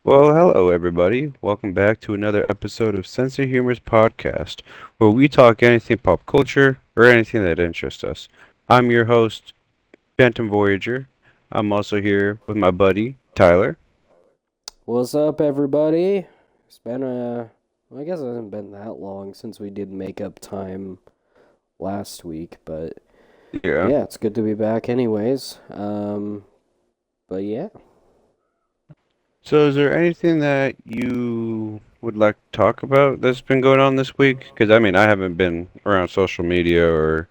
Well, hello everybody. Welcome back to another episode of Sense of Humor's podcast, where we talk anything pop culture or anything that interests us. I'm your host, Phantom Voyager. I'm also here with my buddy, Tyler. What's up, everybody? It's been I guess it hasn't been that long since we did makeup time last week, but Yeah. yeah, it's good to be back, anyways. But yeah, So, is there anything that you would like to talk about that's been going on this week? Because I haven't been around social media or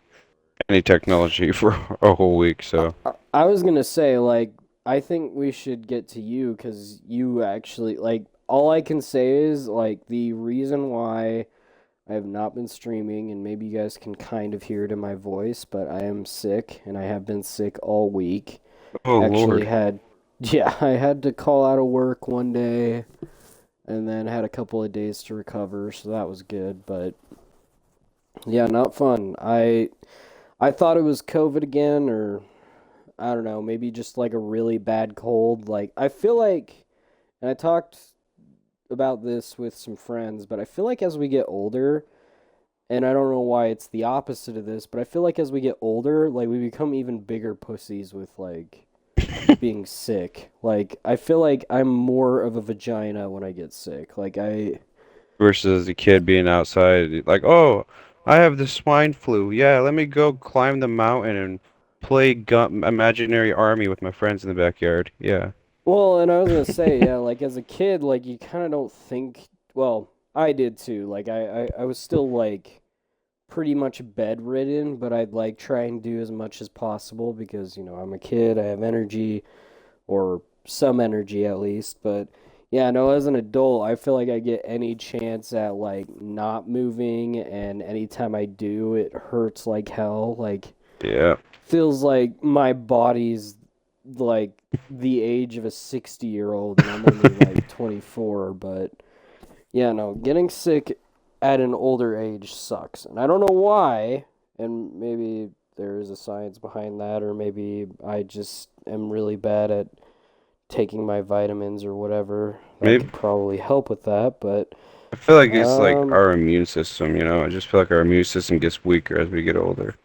any technology for a whole week, so. I was gonna say I think we should get to you because you actually all I can say is the reason why I have not been streaming, and maybe you guys can kind of hear it in my voice, but I am sick, and I have been sick all week. Oh, Actually Lord. had yeah, I had to call out of work one day and then had a couple of days to recover, so that was good, but yeah, not fun. I thought it was COVID again, or I don't know, maybe just like a really bad cold. Like I feel like, and I talked about this with some friends, but I feel like as we get older, and I don't know why it's the opposite of this, but I feel like as we get older, like we become even bigger pussies with being sick. Like I feel like I'm more of a vagina when I get sick. Versus a kid being outside, like, oh, I have the swine flu. Yeah, let me go climb the mountain and play imaginary army with my friends in the backyard. Yeah. well, and I was gonna say, yeah, like as a kid, like you kind of don't think. Well, I did too. I was still pretty much bedridden, but I'd like try and do as much as possible because I'm a kid. I have energy, or some energy at least. But yeah, no, as an adult, I feel like I get any chance at not moving, and anytime I do, it hurts like hell. Like Yeah. feels like my body's like the age of a 60-year-old and I'm only like 24, but yeah, no, getting sick at an older age sucks. And I don't know why, and maybe there is a science behind that, or maybe I just am really bad at taking my vitamins or whatever. That Maybe could probably help with that, but I feel like it's like um our immune system, you know. I just feel like our immune system gets weaker as we get older,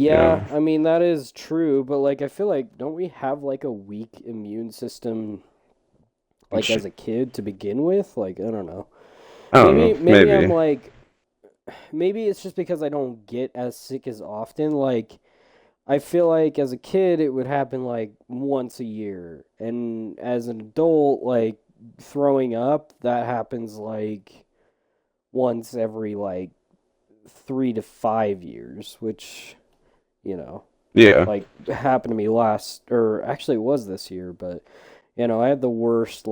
you know. yeah, I mean that is true, but I feel like don't we have like a weak immune system like Sh- as a kid to begin with? Like I don't know. I don't Maybe know. maybe I'm Maybe. like maybe it's just because I don't get as sick as often. Like I feel like as a kid it would happen like once a year, and as an adult like throwing up that happens like once every 3 to 5 years, which Yeah. happened to me last, or actually it was this year, but I had the worst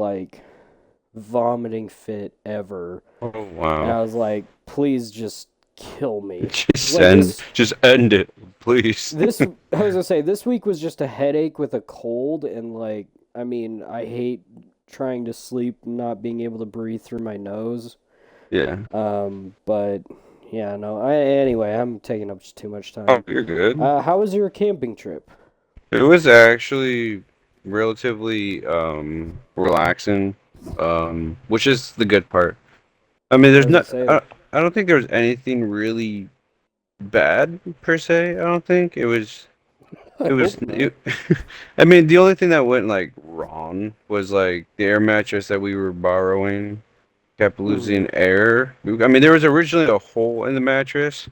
vomiting fit ever, Oh and wow. I was like, please just kill me. Just Like end. this Just end it, please. this I was gonna say this week was just a headache with a cold, and I mean I hate trying to sleep not being able to breathe through my nose. Yeah. But yeah, no. Anyway, I'm taking up too much Oh, time. you're good. How was your camping trip? It was actually relatively relaxing, which is the good part. I mean, I there's was gonna not. say, I don't think there was anything really bad per se. I don't think it was. I It was. hope not. It, I mean, the only thing that went like wrong was like the air mattress that we were borrowing kept Hmm. losing air. I mean, there was originally a hole in the mattress,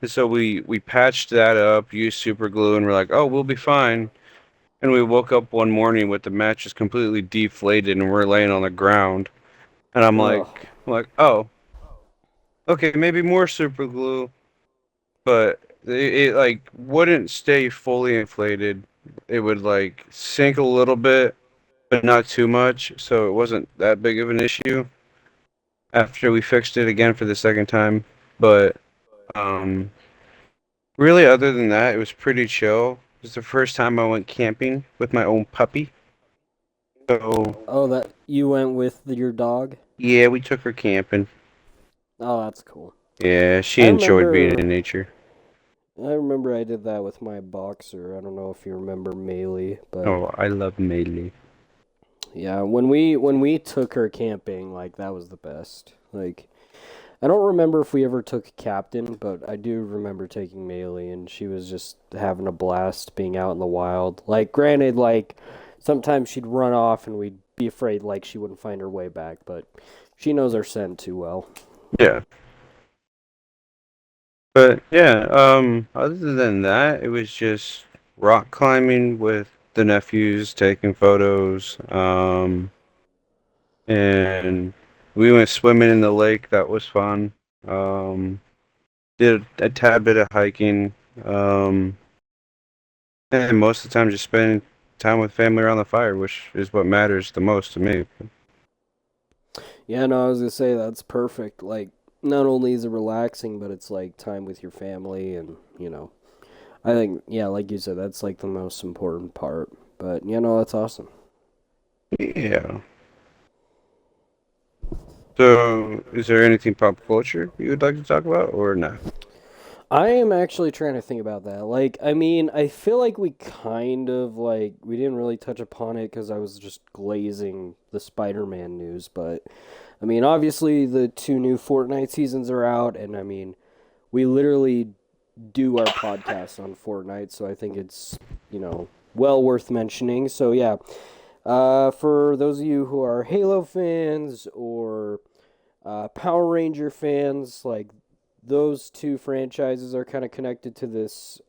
and so we patched that up, used super glue, and we're like, oh, we'll be fine. And we woke up one morning with the mattress completely deflated, and we're laying on the ground. And Ugh. oh, okay, maybe more super glue, but it like wouldn't stay fully inflated. It would like sink a little bit, but not too much, so it wasn't that big of an issue after we fixed it again for the second time. But um, really, other than that, it was pretty chill. It was the first time I went camping with my own puppy. So Oh, that you went with your dog? yeah, we took her camping. Oh, that's cool. Yeah, she I enjoyed being remember. in nature. I remember I did that with my boxer. I don't know if you remember Melee, but Oh, I love Melee. Yeah, when we took her camping, like that was the best. Like I don't remember if we ever took Captain, but I do remember taking Maylee, and she was just having a blast being out in the wild. Like, granted, like sometimes she'd run off, and we'd be afraid like she wouldn't find her way back, but she knows her scent too well. Yeah. But yeah, other than that, it was just rock climbing with the nephews, taking photos, and we went swimming in the lake. That was fun. Um, did a tad bit of hiking, um, and most of the time just spending time with family around the fire, which is what matters the most to me. Yeah, no, I was gonna say that's perfect. Like, not only is it relaxing, but it's like time with your family, and I think, yeah, like you said, that's like the most important part. But that's awesome. Yeah. So, is there anything pop culture you would like to talk about, or not? I am actually trying to think about that. Like, I mean, I feel like we kind of like we didn't really touch upon it because I was just glazing the Spider-Man news, but I mean, obviously the two new Fortnite seasons are out, and I mean, we literally do our podcast on Fortnite, so I think it's, well worth mentioning. So yeah, for those of you who are Halo fans or Power Ranger fans, like those two franchises are kind of connected to this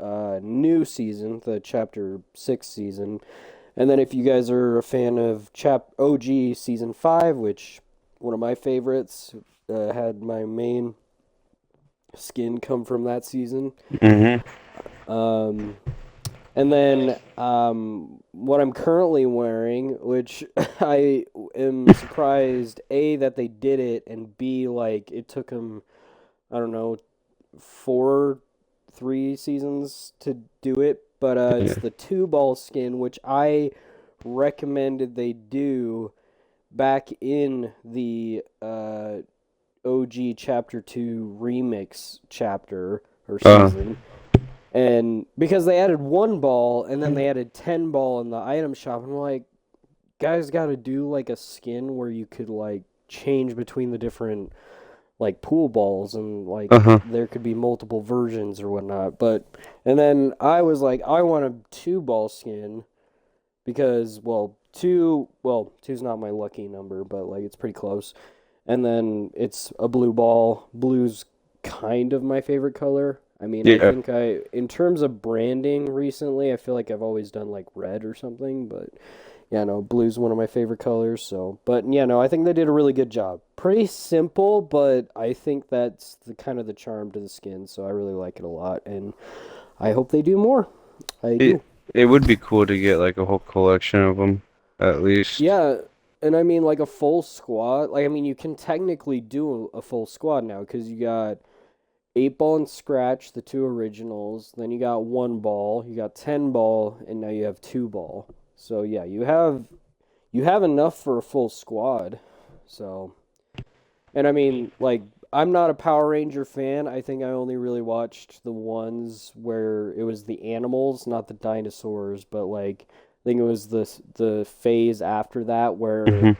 new season, the Chapter 6 season. And then if you guys are a fan of OG Season 5, which one of my favorites, had my main skin come from that season. Mm-hmm. Um, and then what I'm currently wearing, which I am surprised, A, that they did it, and B, like, it took them, I don't know, 3 seasons to do it, but it's Yeah. the two ball skin, which I recommended they do back in the OG Chapter 2 remix chapter or Uh, season. And because they added one ball and then they added 10 ball in the item shop, and I'm like, guys got to do like a skin where you could like change between the different like pool balls, and like uh-huh. there could be multiple versions or whatnot. But and then I was like, I want a two ball skin because two's not my lucky number, but like it's pretty close. And then it's a blue ball. Blue's kind of my favorite color. I mean, I Yeah. think in terms of branding recently, I feel like I've always done like red or something, but yeah, no, blue's one of my favorite colors. So, but yeah, no, I think they did a really good job. Pretty simple, but I think that's the kind of the charm to the skin. So I really like it a lot, and I hope they do more. I It do. it would be cool to get like a whole collection of them, at least. Yeah, and I mean like a full squad. Like I mean, you can technically do a full squad now because you got 8 ball and scratch, the two originals. Then you got 1 ball, you got 10 ball, and now you have 2 ball. So yeah, you have enough for a full squad. So, and I mean, like, I'm not a Power Ranger fan. I think I only really watched the ones where it was the animals, not the dinosaurs, but like I think it was the phase after that where Hmm.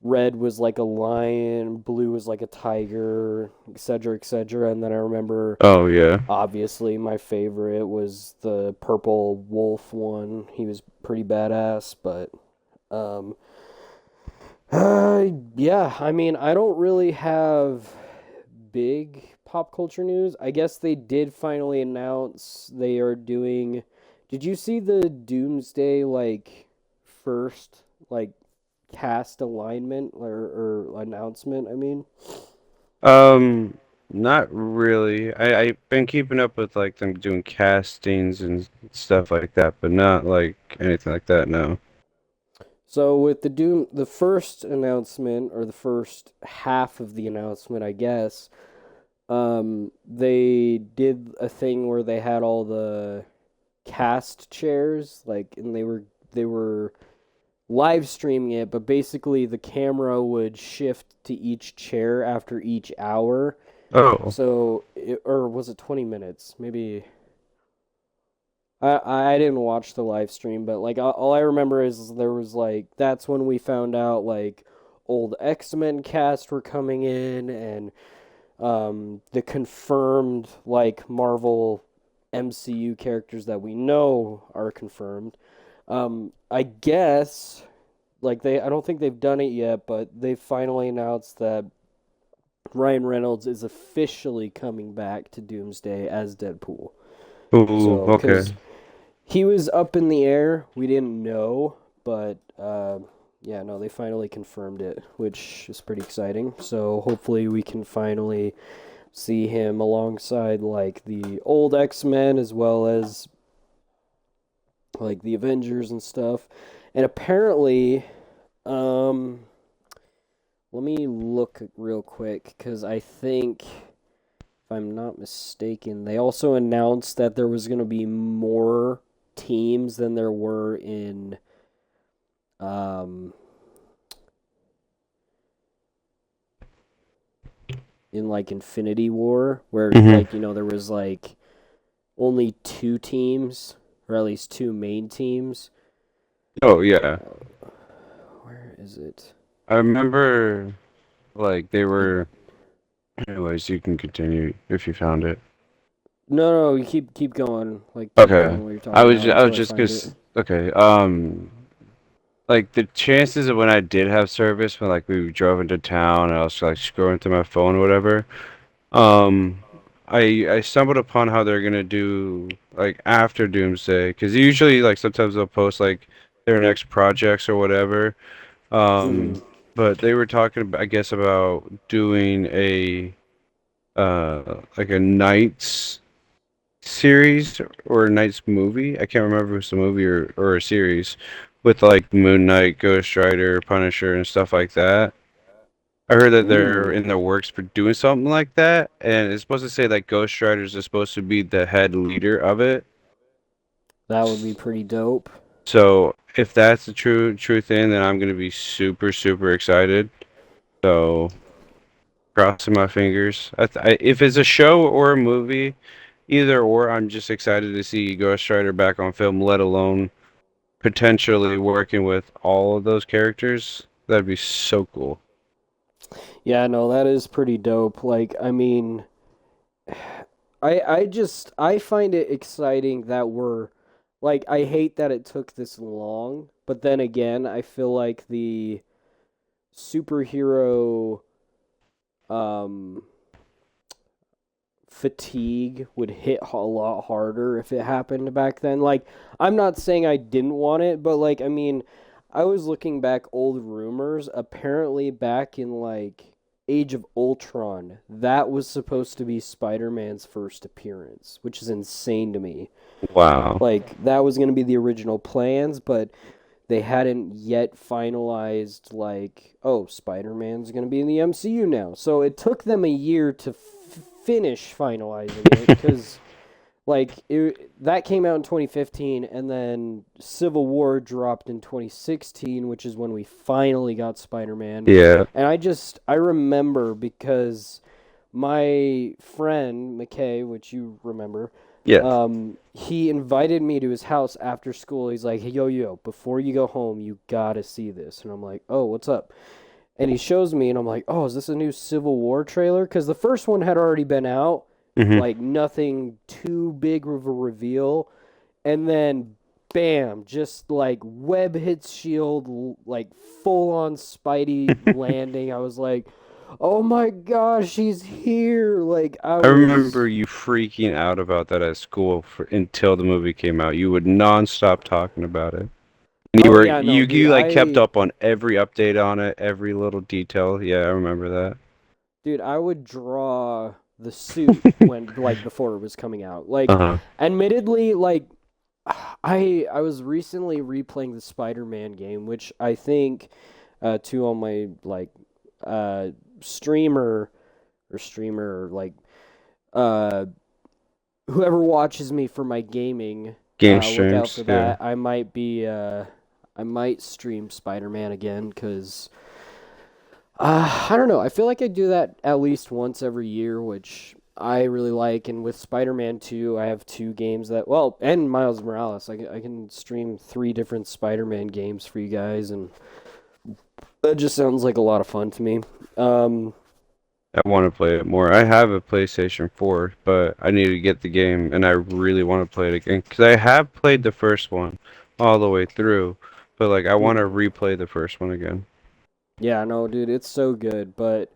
red was like a lion, blue was like a tiger, etc., etc. And then I remember, Oh yeah. obviously, my favorite was the purple wolf one. He was pretty badass, but um, yeah, I mean, I don't really have big pop culture news. I guess they did finally announce they are doing. Did you see the Doomsday like first like cast alignment or announcement? I mean, Um, Not really. I've been keeping up with like them doing castings and stuff like that, but not like anything like that, no. so with the first announcement or the first half of the announcement, I guess, they did a thing where they had all the cast chairs, like, and they were live streaming it, but basically the camera would shift to each chair after each hour. Oh. So, or was it 20 minutes? Maybe I didn't watch the live stream, but like all I remember is there was like that's when we found out like old X-Men cast were coming in and the confirmed like Marvel MCU characters that we know are confirmed. I guess like I don't think they've done it yet, but they finally announced that Ryan Reynolds is officially coming back to Doomsday as Deadpool. Ooh, So, okay. because he was up in the air, we didn't know, but yeah, no, they finally confirmed it, which is pretty exciting. So hopefully we can finally see him alongside like the old X-Men as well as like the Avengers and stuff. And apparently, um, let me look real quick because I think, if I'm not mistaken, they also announced that there was going to be more teams than there were um, in like Infinity War, where Hmm. like there was like only two teams, or at least two main teams. Oh yeah, Where is it? I remember like they It were. Anyways, you can continue if you found it. No, no, you keep going. Like keep Okay. going what you're talking about I was until I just find it. cause okay. Like the chances of when I did have service when like we drove into town and I was like scrolling through my phone or whatever. Um, I stumbled upon how they're gonna do like after Doomsday because usually like sometimes they'll post like their next projects or whatever. Mm-hmm. But they were talking about, I guess about doing a like a Knights series or a Knights movie. I can't remember if it's a movie or a series with like Moon Knight, Ghost Rider, Punisher, and stuff like that. I heard that they're Ooh, in the works for doing something like that, and it's supposed to say like Ghost Riders is supposed to be the head leader of it. that would be pretty dope. So if that's the true thing, then I'm gonna be super excited. So crossing my fingers. If it's a show or a movie, either or, I'm just excited to see Ghost Rider back on film, let alone potentially working with all of those characters. That'd be so cool. Yeah, no, that is pretty dope. Like, I mean, I find it exciting that we're like I hate that it took this long, but then again, I feel like the superhero um fatigue would hit a lot harder if it happened back then. Like, I'm not saying I didn't want it, but like, I mean, I was looking back old rumors. Apparently, back in like Age of Ultron, that was supposed to be Spider-Man's first appearance, which is insane to me. Wow. Like, that was going to be the original plans, but they hadn't yet finalized like, oh, Spider-Man's going to be in the MCU now. So it took them a year to finish finalizing it because that came out in 2015 and then Civil War dropped in 2016, which is when we finally got Spider-Man. Yeah. And I remember because my friend McKay, which you remember, Yeah. he invited me to his house after school. He's like, "Hey, yo, before you go home, you gotta see this." And I'm like, "Oh, what's up?" And he shows me, and I'm like, "Oh, is this a new Civil War trailer?" Because the first one had already been out, Hmm. like nothing too big of a reveal, and then bam, just like web hits shield, like full on Spidey landing. I was like, "Oh my gosh, he's here!" Like I I remember was. you freaking out about that at school until the movie came out. You would non-stop talking about it. And Oh yeah, no, dude. you like kept up on every update on it, every little detail. Yeah, I remember that. I would draw the suit when like before it was coming out. Like, Uh-huh. admittedly, like I was recently replaying the Spider-Man game, which I think two on my like uh streamer streamer or like uh whoever watches me for my gaming, Game look out streams, for yeah. that. I might stream Spider-Man again because I don't know. I feel like I do that at least once every year, which I really like, and with Spider-Man 2, I have two games that, well, and Miles Morales. I can stream three different Spider-Man games for you guys, and that just sounds like a lot of fun to me. Um, I want to play it more. I have a PlayStation 4, but I need to get the game, and I really want to play it again because I have played the first one all the way through, but like I want to mhm. replay the first one again. Yeah, no, dude, it's so good, but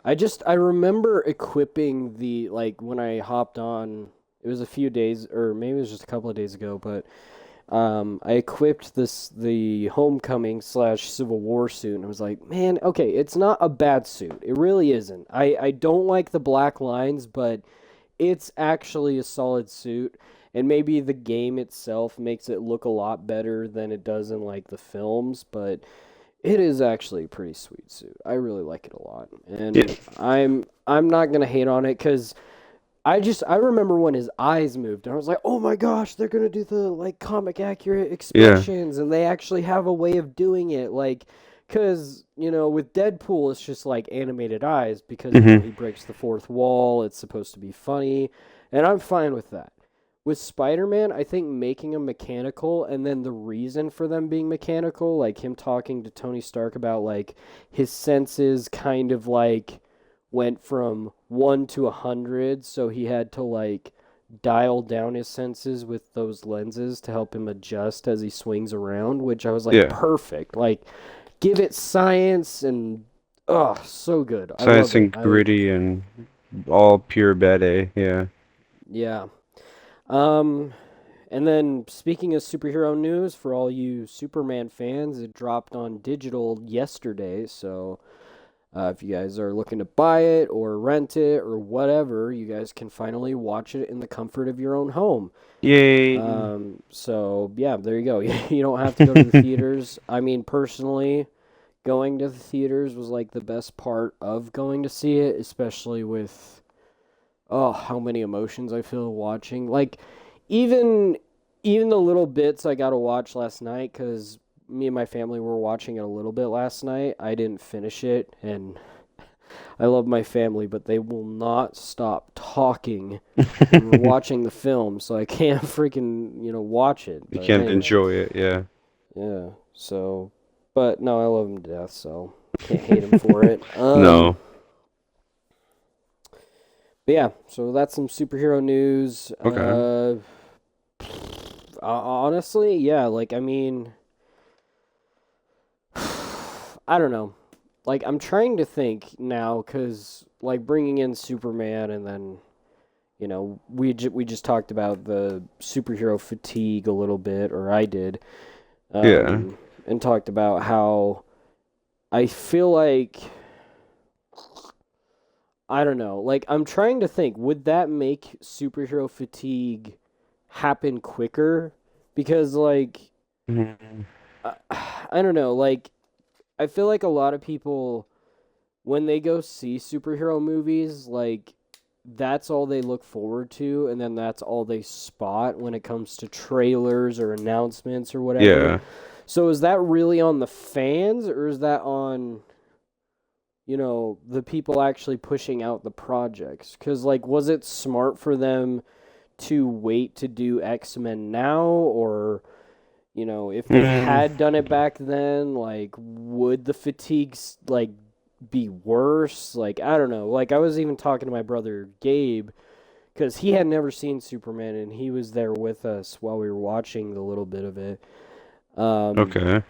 I remember equipping the like when I hopped on, it was a few days or maybe it was just a couple of days ago, but I equipped the Homecoming slash Civil War suit, and I was like, man, okay, it's not a bad suit. It really isn't. I don't like the black lines, but it's actually a solid suit. And maybe the game itself makes it look a lot better than it does in like the films, but it is actually a pretty sweet suit. I really like it a lot. Yeah, And I'm not gonna hate on it because I remember when his eyes moved and I was like, "Oh my gosh, they're going to do the like comic accurate yeah. expressions and they actually have a way of doing it like cuz with Deadpool it's just like animated eyes because Hmm. he breaks the fourth wall, it's supposed to be funny, and I'm fine with that. With Spider-Man, I think making them mechanical and then the reason for them being mechanical, like him talking to Tony Stark about like his senses kind of like went from 1 to 100, so he had to like dial down his senses with those lenses to help him adjust as he swings around, which I was like, Yeah. perfect. Like, give it science and oh, so good. I Science love it. and gritty and all pure bad A. Yeah. Yeah. Um, and then speaking of superhero news, for all you Superman fans, it dropped on digital yesterday, so if you guys are looking to buy it or rent it or whatever, you guys can finally watch it in the comfort of your own home. Yay. So yeah, there you go. You don't have to go to the theaters. I mean, personally, going to the theaters was like the best part of going to see it, especially with how many emotions I feel watching. Like even even the little bits I got to watch last night cuz me and my family were watching it a little bit last night. I didn't finish it and I love my family, but they will not stop talking when we're watching the film, so I can't freaking, watch it. You But can't anyway, enjoy it. Yeah. yeah. So, but no, I love him to death, so can't hate him for it. No. But yeah, so that's some superhero news. Okay. Honestly, yeah, like I mean, I don't know. Like I'm trying to think now cuz like bringing in Superman and then we just talked about the superhero fatigue a little bit, or I did, Yeah. and talked about how I feel like I don't know. Like I'm trying to think, would that make superhero fatigue happen quicker? Because like Mhm. I, I don't know. Like I feel like a lot of people when they go see superhero movies, like that's all they look forward to, and then that's all they spot when it comes to trailers or announcements or whatever. Yeah. So is that really on the fans, or is that on, the people actually pushing out the projects? Because, like, was it smart for them to wait to do X-Men now, or, if they Mm. had done it back then, like, would the fatigues, like, be worse? Like, I don't know. Like, I was even talking to my brother Gabe because he had never seen Superman and he was there with us while we were watching the little bit of it. Um, Okay.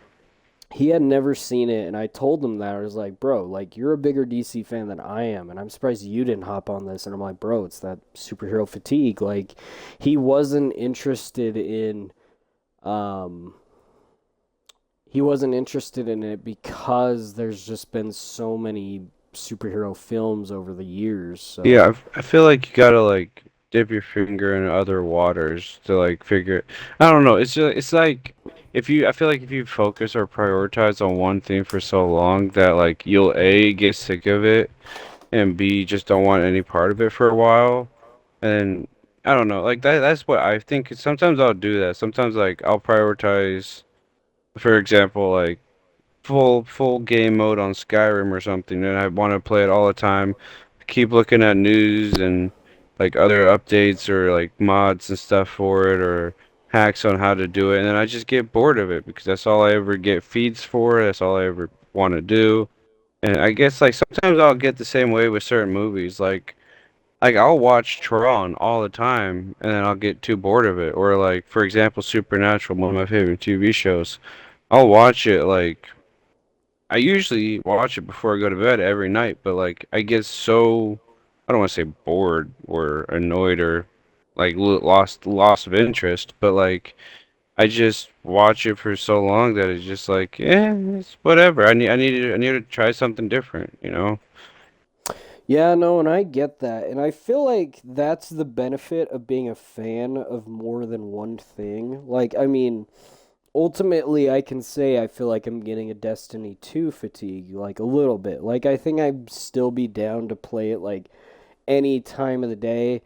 he had never seen it, and I told him that I was like, "Bro, like you're a bigger DC fan than I am, and I'm surprised you didn't hop on this." And I'm like, "Bro, it's that superhero fatigue." Like, he wasn't interested in, um, he wasn't interested in it because there's just been so many superhero films over the years. So, Yeah, I feel like you gotta like dip your finger in other waters to like figure. I don't know. It's like if you I feel like if you focus or prioritize on one thing for so long that like you'll A get sick of it and B just don't want any part of it for a while. And I don't know. Like that's what I think. Sometimes I'll do that. Sometimes like I'll prioritize, for example, like full game mode on Skyrim or something, and I want to play it all the time. Keep looking at news and like other updates or like mods and stuff for it or hacks on how to do it, and then I just get bored of it because that's all I ever get feeds for. That's all I ever want to do. And I guess like sometimes I'll get the same way with certain movies. Like I'll watch Tron all the time, and then I'll get too bored of it. Or like for example, Supernatural, one of my favorite TV shows. I'll watch it like I usually watch it before I go to bed every night, but like I get so I don't want to say bored or annoyed or like lost of interest, but like I just watch it for so long that it's just like, yeah, it's whatever. I need to try something different, you know? Yeah, no, and I get that. And I feel like that's the benefit of being a fan of more than one thing. Like, I mean, ultimately, I can say I feel like I'm getting a Destiny 2 fatigue, like a little bit. Like, I think I'd still be down to play it like any time of the day.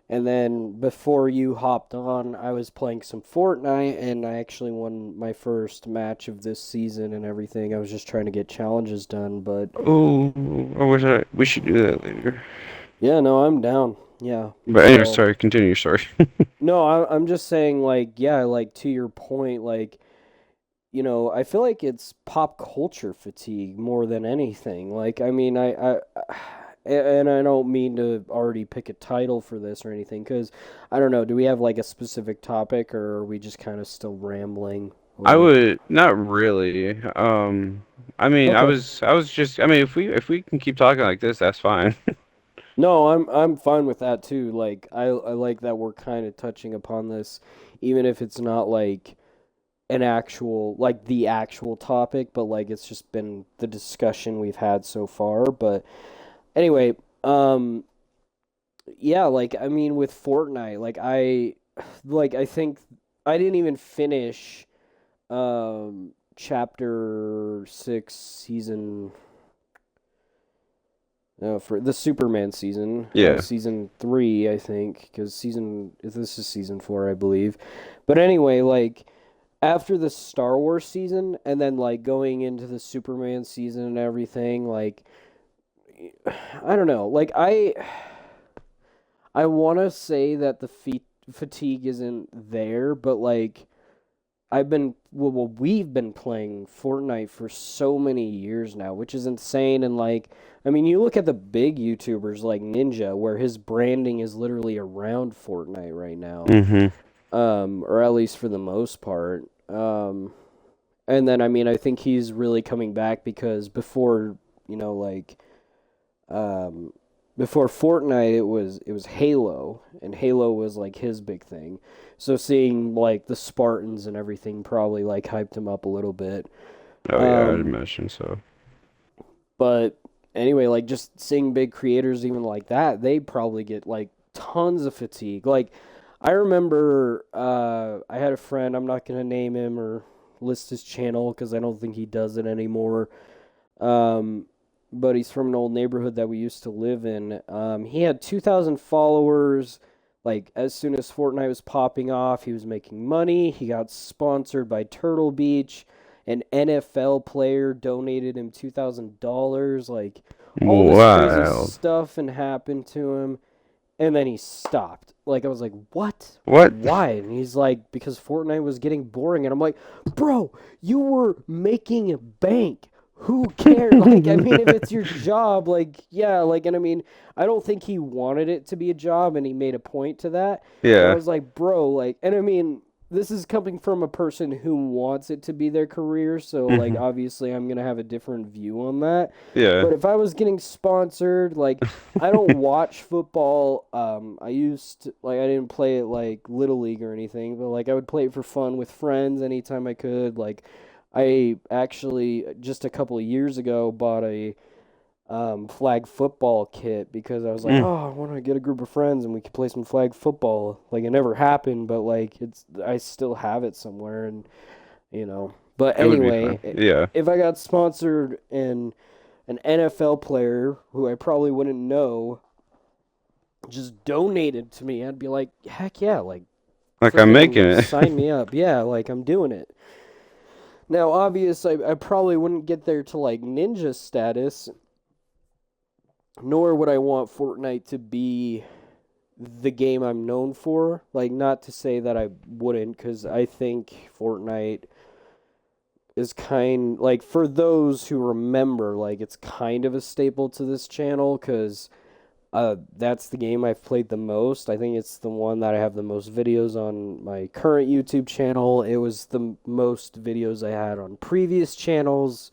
And then before you hopped on, I was playing some Fortnite, and I actually won my first match of this season and everything. I was just trying to get challenges done, but Oh, we should do that later. yeah, no, I'm down. Yeah. But anyway, So, sorry, continue, sorry. no, I'm just saying, like, yeah, like to your point, like, I feel like it's pop culture fatigue more than anything. Like, I mean, and I don't mean to already pick a title for this or anything, because I don't know, do we have like a specific topic, or are we just kind of still rambling? I Or would not really. I mean, okay. I was just I mean, if we can keep talking like this, that's fine. No, I'm fine with that too. Like, I like that we're kind of touching upon this, even if it's not like an actual like the actual topic, but like it's just been the discussion we've had so far. But anyway, yeah, like I mean with Fortnite, I think I didn't even finish chapter 6 season for the Superman season, Yeah. season 3, I think, because this is season 4, I believe. But anyway, like after the Star Wars season and then like going into the Superman season and everything, like I don't know, like I want to say that the fatigue isn't there, but like we've been playing Fortnite for so many years now, which is insane. And like, I mean, you look at the big YouTubers like Ninja, where his branding is literally around Fortnite right now, Mm-hmm. or at least for the most part. And then I mean, I think he's really coming back because you know, like, um, before Fortnite, it was Halo, and Halo was like his big thing. So seeing like the Spartans and everything probably like hyped him up a little bit. Oh yeah, I'd Um, imagine so. but anyway, like just seeing big creators even like that, they probably get like tons of fatigue. Like I remember I had a friend, I'm not gonna name him or list his channel because I don't think he does it anymore. Um, but he's from an old neighborhood that we used to live in. He had 2,000 followers. Like, as soon as Fortnite was popping off, he was making money. He got sponsored by Turtle Beach. An NFL player donated him $2,000. Like, all this crazy Wild. stuff and happened to him. And then he stopped. Like, I was like, what? What? Why? And he's like, because Fortnite was getting boring. And I'm like, bro, you were making bank. Who cares? Like, I mean, if it's your job, like, yeah, like, and I mean, I don't think he wanted it to be a job, and he made a point to that. But I Yeah. was like, bro, like, and I mean, this is coming from a person who wants it to be their career, so, like, Hmm. obviously, I'm gonna have a different view on that. Yeah. But if I was getting sponsored, like, I don't watch football. I didn't play it like Little League or anything, but like, I would play it for fun with friends anytime I could. Like, I actually just a couple of years ago bought a flag football kit because I was like, Mm. oh, I want to get a group of friends and we could play some flag football. Like it never happened, but like I still have it somewhere, and you know. But It would be fun. anyway, Yeah. if I got sponsored and an NFL player who I probably wouldn't know just donated to me, I'd be like, heck yeah, like Like I'm making freaking it. sign me up. Yeah, like I'm doing it. Now, obviously, I probably wouldn't get there to like ninja status, nor would I want Fortnite to be the game I'm known for. Like, not to say that I wouldn't, because I think Fortnite is kind like for those who remember, like it's kind of a staple to this channel because that's the game I've played the most. I think it's the one that I have the most videos on my current YouTube channel. It was the most videos I had on previous channels.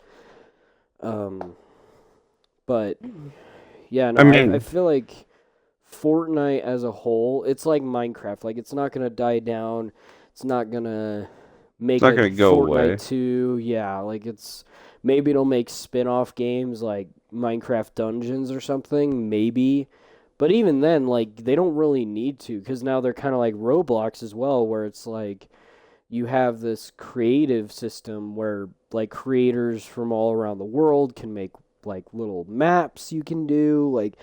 Um, but yeah, I no, I mean, feel like Fortnite as a whole, it's like Minecraft. Like it's not gonna die down. It's not gonna it's make not a gonna go Fortnite away. 2. Yeah, like it's maybe it'll make spin-off games like Minecraft Dungeons or something, maybe. But even then, like they don't really need to because now they're kind of like Roblox as well, where it's like you have this creative system where like creators from all around the world can make like little maps you can do. Like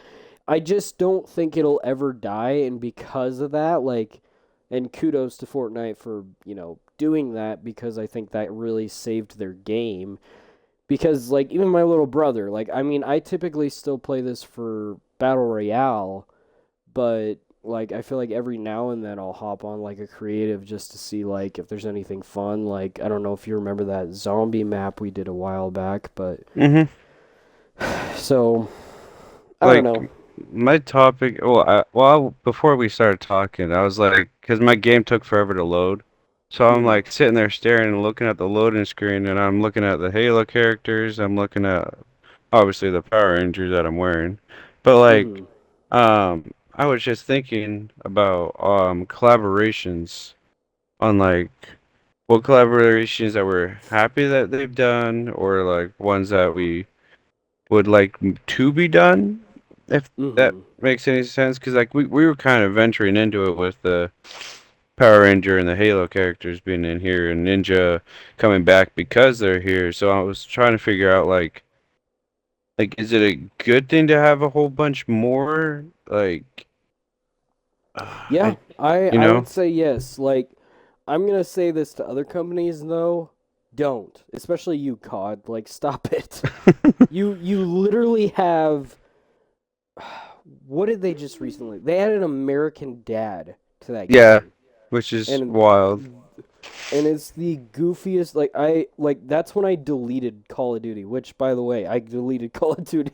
I just don't think it'll ever die, and because of that, like, and kudos to Fortnite for doing that because I think that really saved their game. Because like even my little brother, like I mean, I typically still play this for battle royale, but like I feel like every now and then I'll hop on like a creative just to see like if there's anything fun. Like I don't know if you remember that zombie map we did a while back, but Hmm. so I don't Like know. my topic. Before we started talking, I was like, because my game took forever to load, so I'm Mm, like sitting there staring and looking at the loading screen, and I'm looking at the Halo characters. I'm looking at obviously the Power Rangers that I'm wearing, but like, mm-hmm. I was just thinking about collaborations on like what collaborations that we're happy that they've done, or like ones that we would like to be done, if that Mm-hmm. makes any sense. Because like we were kind of venturing into it with the Power Ranger and the Halo characters being in here, and Ninja coming back because they're here. So I was trying to figure out like is it a good thing to have a whole bunch more? Like, Yeah, I you I know. would say yes. Like I'm gonna say this to other companies though. Don't. Especially you, COD. Like stop it. You literally have what did they just recently? They added American Dad to that Yeah, game. which is And wild. it's the goofiest like that's when I deleted Call of Duty, which by the way, I deleted Call of Duty.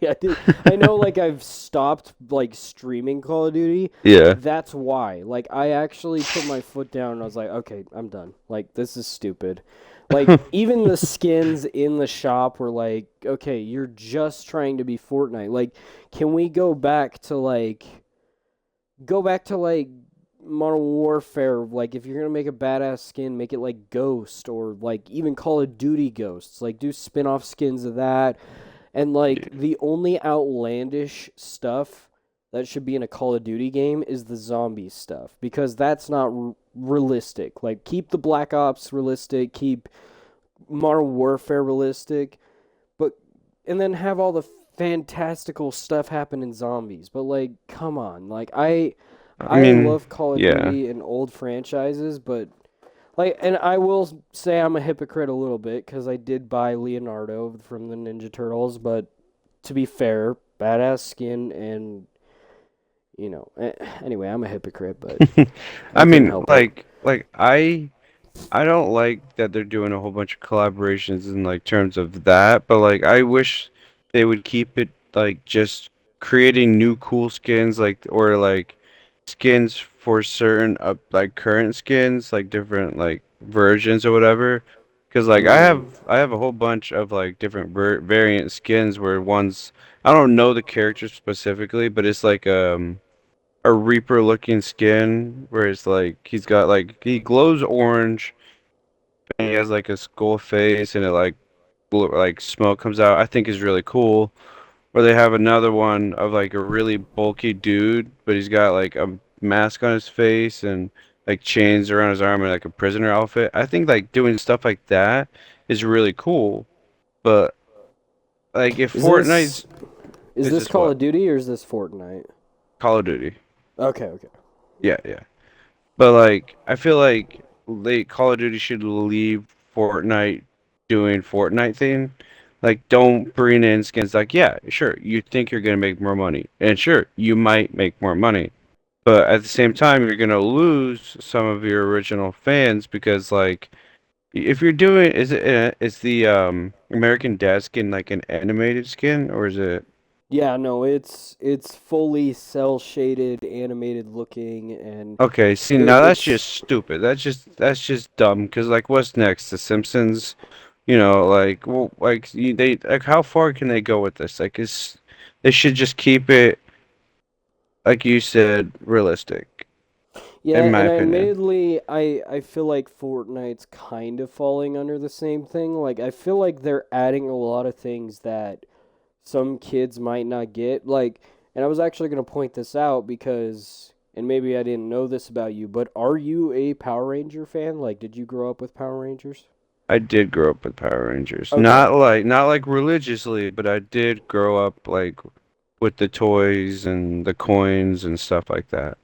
I know like I've stopped like streaming Call of Duty. Yeah. That's why. Like I actually put my foot down and I was like, "Okay, I'm done. Like this is stupid." Like even the skins in the shop were like, "Okay, you're just trying to be Fortnite." Like can we go back to like Modern Warfare, like if you're gonna make a badass skin, make it like Ghost or like even Call of Duty Ghosts. Like do spin-off skins of that. And like Yeah. the only outlandish stuff that should be in a Call of Duty game is the zombie stuff because that's not realistic. Like keep the Black Ops realistic, keep Modern Warfare realistic, but and then have all the fantastical stuff happen in zombies. But like come on. Like I I mean, love Call of yeah. Duty and old franchises, but like, and I will say I'm a hypocrite a little bit because I did buy Leonardo from the Ninja Turtles, but to be fair, badass skin and anyway, I'm a hypocrite, but I I couldn't mean, help it. like I don't like that they're doing a whole bunch of collaborations in like terms of that, but like I wish they would keep it like just creating new cool skins or like skins for certain like current skins, like different like versions or whatever. Because like I Mm, have I have a whole bunch of like different variant skins where one's I don't know the character specifically, but it's like a Reaper looking skin where it's like he's got like he glows orange and he has like a skull face and it like like smoke comes out. I think is really cool. Or they have another one of like a really bulky dude, but he's got like a mask on his face and like chains around his arm and like a prisoner outfit. I think like doing stuff like that is really cool. But like if is this Fortnite's is is this this Call what? of Duty or is this Fortnite? Call of Duty. Okay, okay. Yeah, yeah. But like, I feel like Call of Duty should leave Fortnite doing Fortnite thing. Like, don't bring in skins. Like, yeah, sure, you think you're gonna make more money, and sure, you might make more money. but at the same time, you're gonna lose some of your original fans because, like, if you're doing, is the American Dad skin like an animated skin or is it? Yeah, no, it's fully cell shaded, animated looking, and Okay, see now that's it's just stupid. That's just dumb. Cause like, what's next? The Simpsons, you know, like, well, like they like how far can they go with this? Like, is they should just keep it like you said, realistic, yeah, in my and opinion. admittedly, I feel like Fortnite's kind of falling under the same thing. Like I feel like they're adding a lot of things that some kids might not get. Like, and I was actually going to point this out because, and maybe I didn't know this about you, but are you a Power Ranger fan? Like, did you grow up with Power Rangers? I did grow up with Power Rangers, Okay. not like religiously, but I did grow up like with the toys and the coins and stuff like that.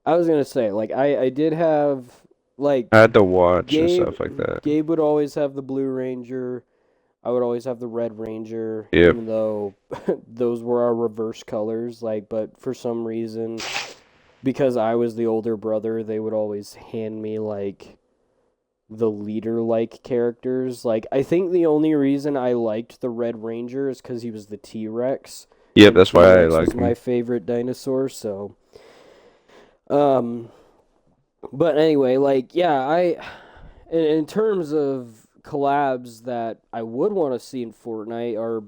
I was going to say, like, I did have, like, I had the watch and Gabe, stuff like that. Gabe would always have the Blue Ranger. I would always have the Red Ranger, Yep. even though those were our reverse colors. Like, but for some reason, because I was the older brother, they would always hand me like the leader like characters. Like I think the only reason I liked the Red Ranger is because he was the T Rex, Yep, and that's T why I Rex like was my him. favorite dinosaur. So, um, but anyway, like yeah, in terms of collabs that I would want to see in Fortnite are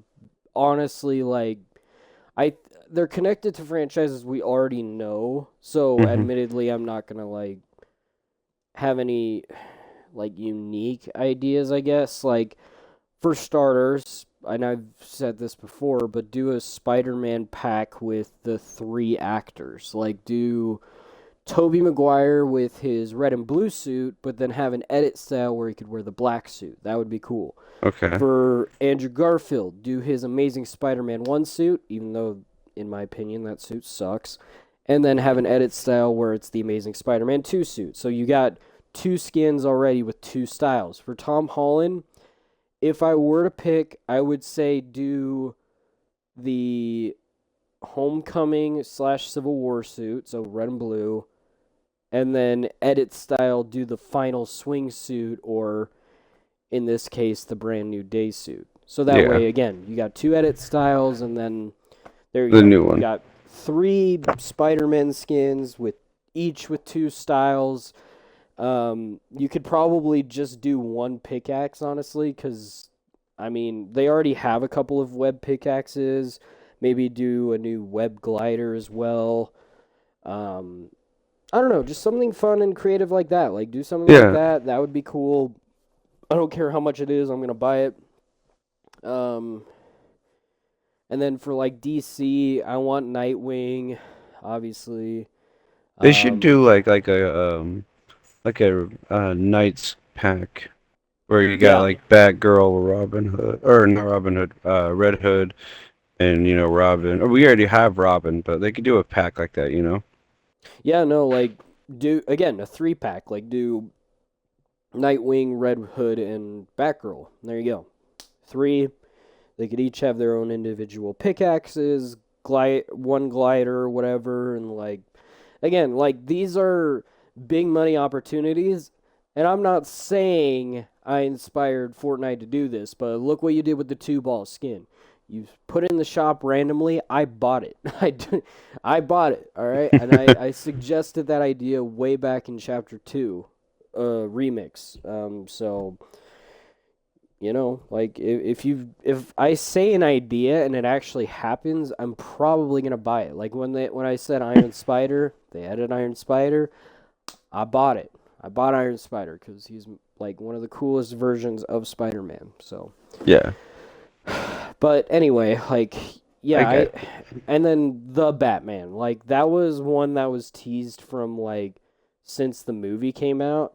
honestly like I they're connected to franchises we already know. So Hmm. admittedly, I'm not gonna like have any like unique ideas, I guess. Like for starters, and I've said this before, but do a Spider-Man pack with the three actors. Like do Tobey Maguire with his red and blue suit, but then have an edit style where he could wear the black suit. That would be cool. Okay. For Andrew Garfield, do his Amazing Spider-Man 1 suit, even though in my opinion that suit sucks, and then have an edit style where it's the Amazing Spider-Man 2 suit. So you got two skins already with two styles. For Tom Holland, if I were to pick, I would say do the Homecoming slash Civil War suit, so red and blue, and then edit style do the final swing suit, or in this case, the brand new day suit. So that Yeah, way, again, you got two edit styles, and then there you the go. new You one. got three Spider-Man skins with each with two styles. You could probably just do one pickaxe, honestly, because I mean they already have a couple of web pickaxes. Maybe do a new web glider as well. Um, I don't know, just something fun and creative like that. Like do something like Yeah. that. That would be cool. I don't care how much it is. I'm gonna buy it. Um, and then for like DC, I want Nightwing, obviously. They should Um, do like a Knights pack where you got yeah, like Batgirl, Robin Hood, or not Robin Hood, Red Hood, and Robin. Or we already have Robin, but they could do a pack like that, you know? yeah, no, like do again a three pack. Like do Nightwing, Red Hood, and Batgirl. There you go. Three. They could each have their own individual pickaxes, one glider, whatever, and like again, like these are big money opportunities. And I'm not saying I inspired Fortnite to do this, but look what you did with the two ball skin. You put it in the shop randomly. I bought it. I bought it. All right, and I suggested that idea way back in chapter two, remix. So like if I say an idea and it actually happens, I'm probably gonna buy it. Like when I said Iron Spider, they added Iron Spider. I bought it. I bought Iron Spider because he's like one of the coolest versions of Spider-Man. So, Yeah, but anyway, like I yeah, I get. and then the Batman. Like that was one that was teased from like since the movie came out,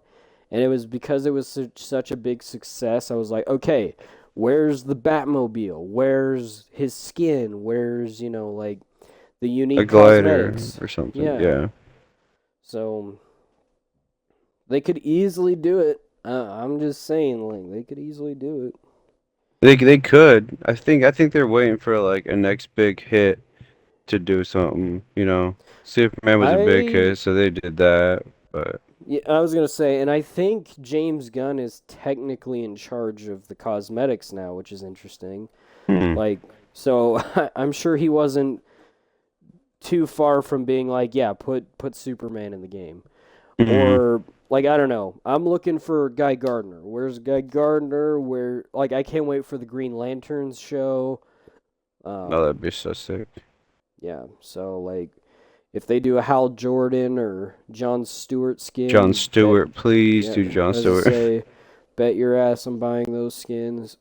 and it was because it was such a big success. I was like, okay, where's the Batmobile? Where's his skin? Where's like the A unique glider cosmetics? or something. Yeah. Yeah, So they could easily do it. I'm just saying, like they could easily do they could. I think they're waiting for like a next big hit, to do something, you know. Superman was a big I hit, so they did that. But Yeah, I was gonna say, and I think James Gunn is technically in charge of the cosmetics now, which is interesting. hmm, Like, so I'm sure he wasn't too far from being like, yeah, put Superman in the game. hmm. Or like I don't know. I'm looking for Guy Gardner. Where's Guy Gardner? Where like I can't wait for the Green Lanterns show. Oh, that'd Um be so sick. yeah, so like if they do a Hal Jordan or John Stewart John skin, bet Stewart, please yeah, do John as I Stewart. say, bet your ass I'm buying those skins.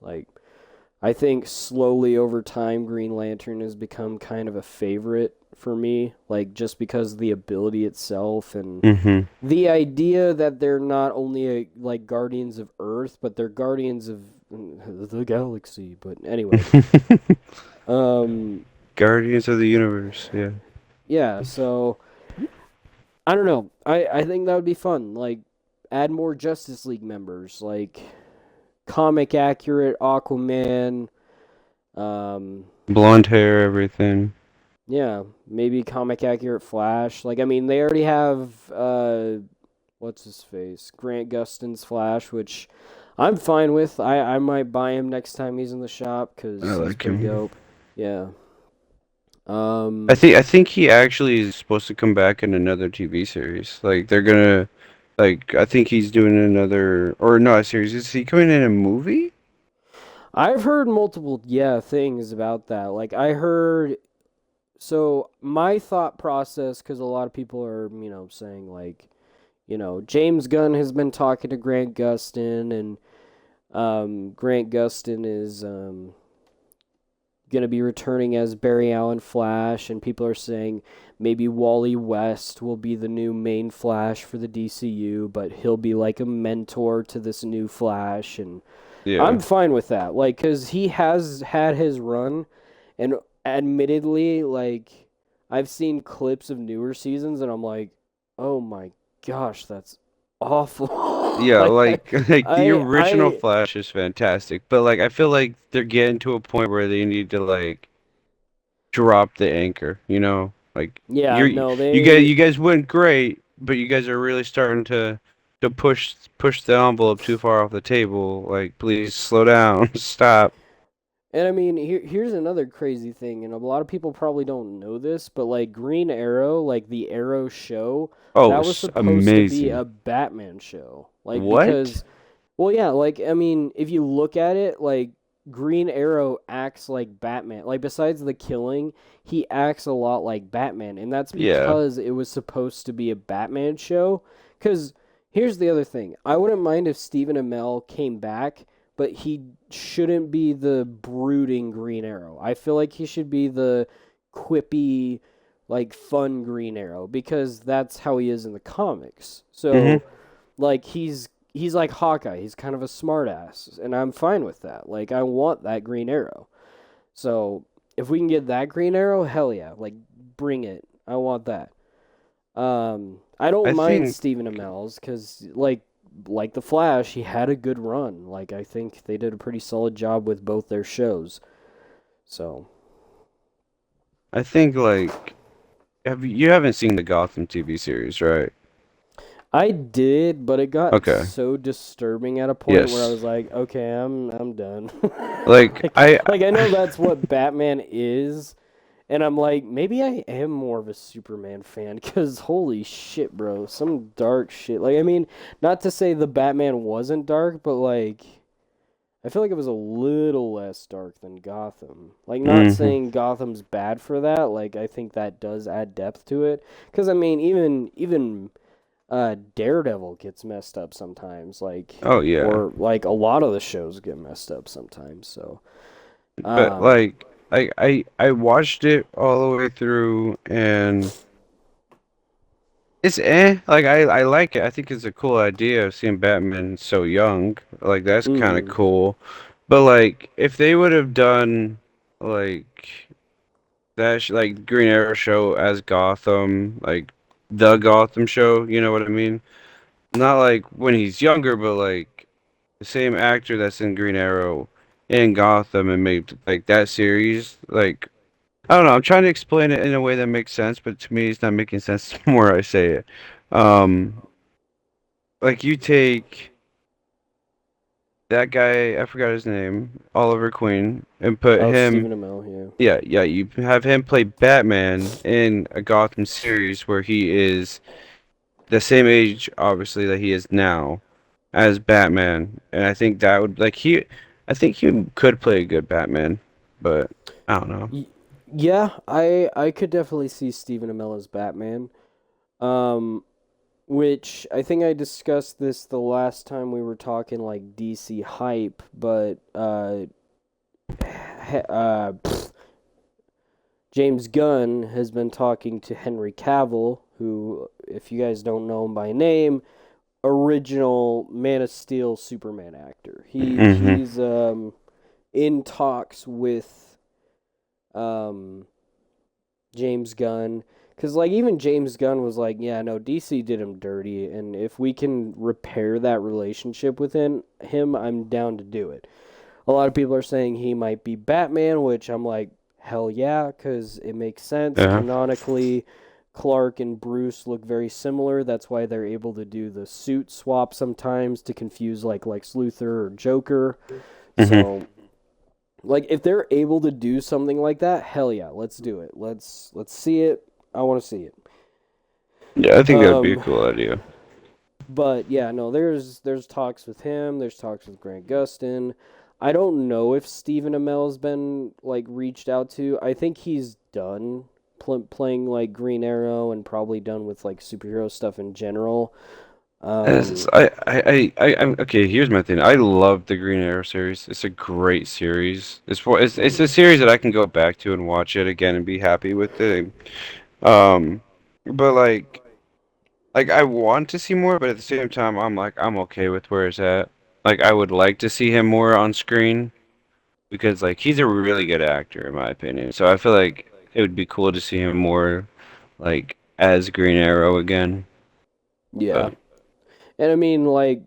Like I think slowly over time Green Lantern has become kind of a favorite for me, like just because of the ability itself and hmm the idea that they're not only like guardians of Earth, but they're guardians of the galaxy. But anyway, um, Guardians of the Universe, yeah. yeah. So I don't know. I think that would be fun. Like add more Justice League members, like comic accurate Aquaman. Um, Blonde hair, everything. yeah, maybe comic accurate Flash. Like I mean, they already have what's his face? Grant Gustin's Flash, which I'm fine with. I might buy him next time he's in the shop I because he's like pretty him. dope. Yeah. I think he actually is supposed to come back in another TV series. Like they're gonna, like I think he's doing another or not a series. Is he coming in a movie? I've heard multiple things about that. Like I heard so my thought process because a lot of people are saying like James Gunn has been talking to Grant Gustin and Grant Gustin is going to be returning as Barry Allen Flash, and people are saying maybe Wally West will be the new main Flash for the DCU, but he'll be like a mentor to this new Flash, and I'm Yeah. fine with that. Like, because he has had his run, and admittedly, like, I've seen clips of newer seasons, and I'm like, oh my gosh, that's awful. Yeah, like, like the original I, Flash is fantastic, but like I feel like they're getting to a point where they need to like drop the anchor, you know? Like yeah, you're no, you they guys went great, but you guys are really starting to push the envelope too far off the table. Like please slow down, stop. And I mean, here's another crazy thing, and a lot of people probably don't know this, but like Green Arrow, like the Arrow show, Oh, that was it's supposed to be amazing. a Batman show. Like What? because well, yeah, like I mean, if you look at it, like Green Arrow acts like Batman. Like besides the killing, he acts a lot like Batman, and that's Yeah. because it was supposed to be a Batman show. Cuz here's the other thing. I wouldn't mind if Stephen Amell came back, but he shouldn't be the brooding Green Arrow. I feel like he should be the quippy like fun Green Arrow because that's how he is in the comics. hmm So like he's like Hawkeye. He's kind of a smartass, and I'm fine with that. Like I want that Green Arrow. So if we can get that Green Arrow, hell yeah! Like bring it. I want that. I don't I mind think Stephen Amell's because like the Flash, he had a good run. Like I think they did a pretty solid job with both their shows. So I think like you haven't seen the Gotham TV series, right? I did, but it got Okay. so disturbing at a point where I Yes. was like, okay, I'm done. Like like I know that's what Batman is, and I'm like, maybe I am more of a Superman fan because holy shit, bro, some dark shit. Like I mean, not to say the Batman wasn't dark, but like I feel like it was a little less dark than Gotham. Like not hmm saying Gotham's bad for that. Like I think that does add depth to it. Because I mean, even Daredevil gets messed up sometimes, like Oh yeah. or like a lot of the shows get messed up sometimes. So, But um, like I watched it all the way through and it's like I like it. I think it's a cool idea of seeing Batman so young. Like that's kind of mhm. cool. But like if they would have done like like Green Arrow show as Gotham, like the Gotham show, you know what I mean? Not like when he's younger, but like the same actor that's in Green Arrow in Gotham and made like that series, like I don't know. I'm trying to explain it in a way that makes sense, but to me, it's not making sense the more I say it. Um, like you take that guy, I forgot his name, Oliver Queen, and put Oh, him. Stephen Amell, yeah. Yeah, yeah. You have him play Batman in a Gotham series where he is the same age, obviously, that he is now as Batman, and I think that would like he. I think he could play a good Batman, but I don't know. Y- yeah, I could definitely see Stephen Amell as Batman. Um, which I think I discussed this the last time we were talking like DC hype, but James Gunn has been talking to Henry Cavill, who, if you guys don't know him by name, original Man of Steel Superman actor. Hmm. He's in talks with um James Gunn, because like even James Gunn was like, yeah, no, DC did him dirty, and if we can repair that relationship with him, I'm down to do it. A lot of people are saying he might be Batman, which I'm like, hell yeah, because it makes sense Yeah. canonically. Clark and Bruce look very similar. That's why they're able to do the suit swap sometimes to confuse like Lex Luthor or Joker. Hmm. So like if they're able to do something like that, hell yeah, let's do it. Let's see it. I want to see it. Yeah, I think that would be a Um cool idea. but yeah, no, there's talks with him, there's talks with Grant Gustin. I don't know if Stephen Amell's been like reached out to. I think he's done playing like Green Arrow and probably done with like superhero stuff in general. Um I'm okay. Here's my thing. I love the Green Arrow series. It's a great series. It's mhm. a series that I can go back to and watch it again and be happy with it. Um, but like I want to see more, but at the same time, I'm like I'm okay with where it's at. Like I would like to see him more on screen because like he's a really good actor in my opinion. So I feel like it would be cool to see him more like as Green Arrow again. Yeah. But And I mean like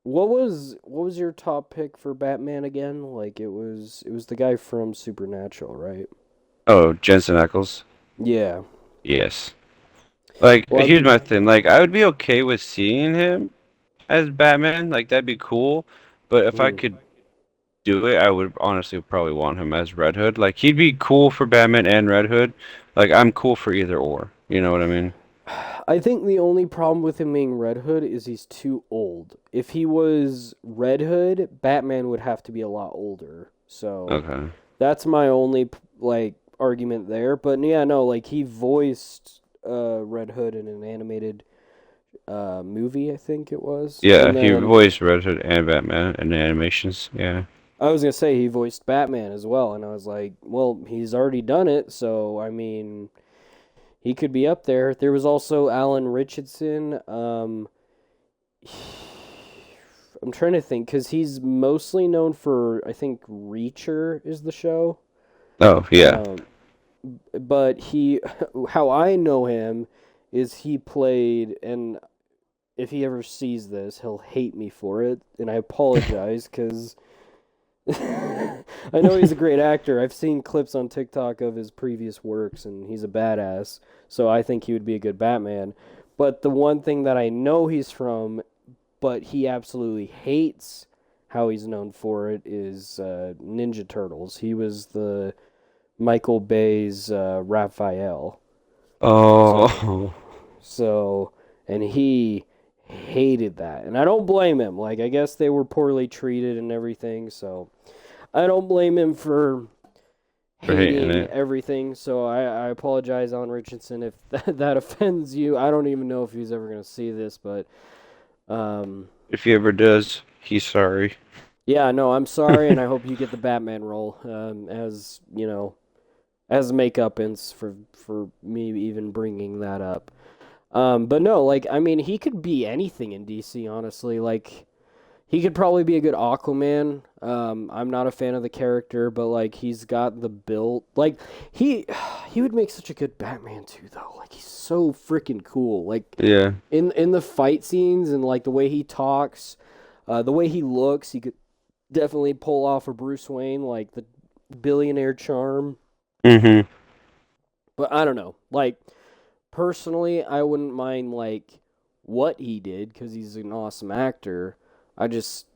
what was your top pick for Batman again? Like it was the guy from Supernatural, right? oh, Jensen Ackles. Yeah. Yes. Like, Well, here's my thing. Like, I would be okay with seeing him as Batman. Like, that'd be cool. But if I mhm. could do it, I would honestly probably want him as Red Hood. Like, he'd be cool for Batman and Red Hood. Like, I'm cool for either or. You know what I mean? I think the only problem with him being Red Hood is he's too old. If he was Red Hood, Batman would have to be a lot older. So Okay. that's my only like argument there. But yeah, no, like he voiced Red Hood in an animated movie, I think it was. Yeah, And he then voiced Red Hood and Batman in the animations. Yeah. I was gonna say he voiced Batman as well, and I was like, well, he's already done it, so I mean, he could be up there. There was also Alan Richardson. I'm trying to think because he's mostly known for I think Reacher is the show. Oh, yeah. Um, but he, how I know him, is he played, and if he ever sees this, he'll hate me for it, and I apologize because I know he's a great actor. I've seen clips on TikTok of his previous works, and he's a badass. So I think he would be a good Batman. But the one thing that I know he's from, but he absolutely hates how he's known for it, is Ninja Turtles. He was the Michael Bay's Raphael. So, Oh. so, and he hated that, and I don't blame him. Like, I guess they were poorly treated and everything, so I don't blame him for For hating hating it. everything. So I apologize, Alan Richardson, if that offends you. I don't even know if he's ever gonna see this, but um, If he ever does, he's sorry. yeah, no, I'm sorry, and I hope you get the Batman role as you know as make-uppance for me even bringing that up. But no, like I mean, he could be anything in DC. Honestly, like he could probably be a good Aquaman. I'm not a fan of the character, but like he's got the build. Like he he would make such a good Batman too, though. Like he's so freaking cool. Like Yeah. in the fight scenes and like the way he talks, the way he looks, he could definitely pull off a Bruce Wayne. Like billionaire charm. Mm-hmm. But I don't know. Like, personally, I wouldn't mind, like, what he did because he's an awesome actor. I just,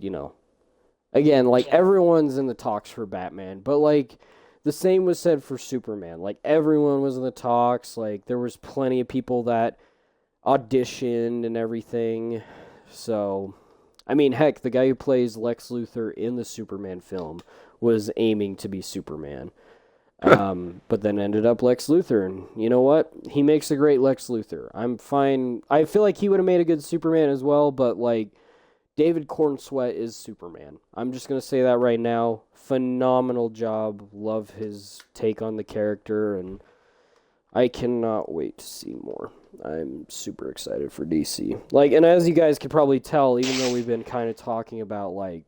again, like, everyone's in the talks for Batman, but, like, the same was said for Superman. Like, everyone was in the talks. Like, there was plenty of people that auditioned and everything. So, I mean, heck, the guy who plays Lex Luthor in the Superman film was aiming to be Superman. But then ended up Lex Luthor, and you know what? He makes a great Lex Luthor. I'm fine. I feel like he would have made a good Superman as well, but like David Cornsweet is Superman. I'm just gonna say that right now. Phenomenal job. Love his take on the character, and I cannot wait to see more. I'm super excited for DC. Like, and as you guys could probably tell, even though we've been kind of talking about like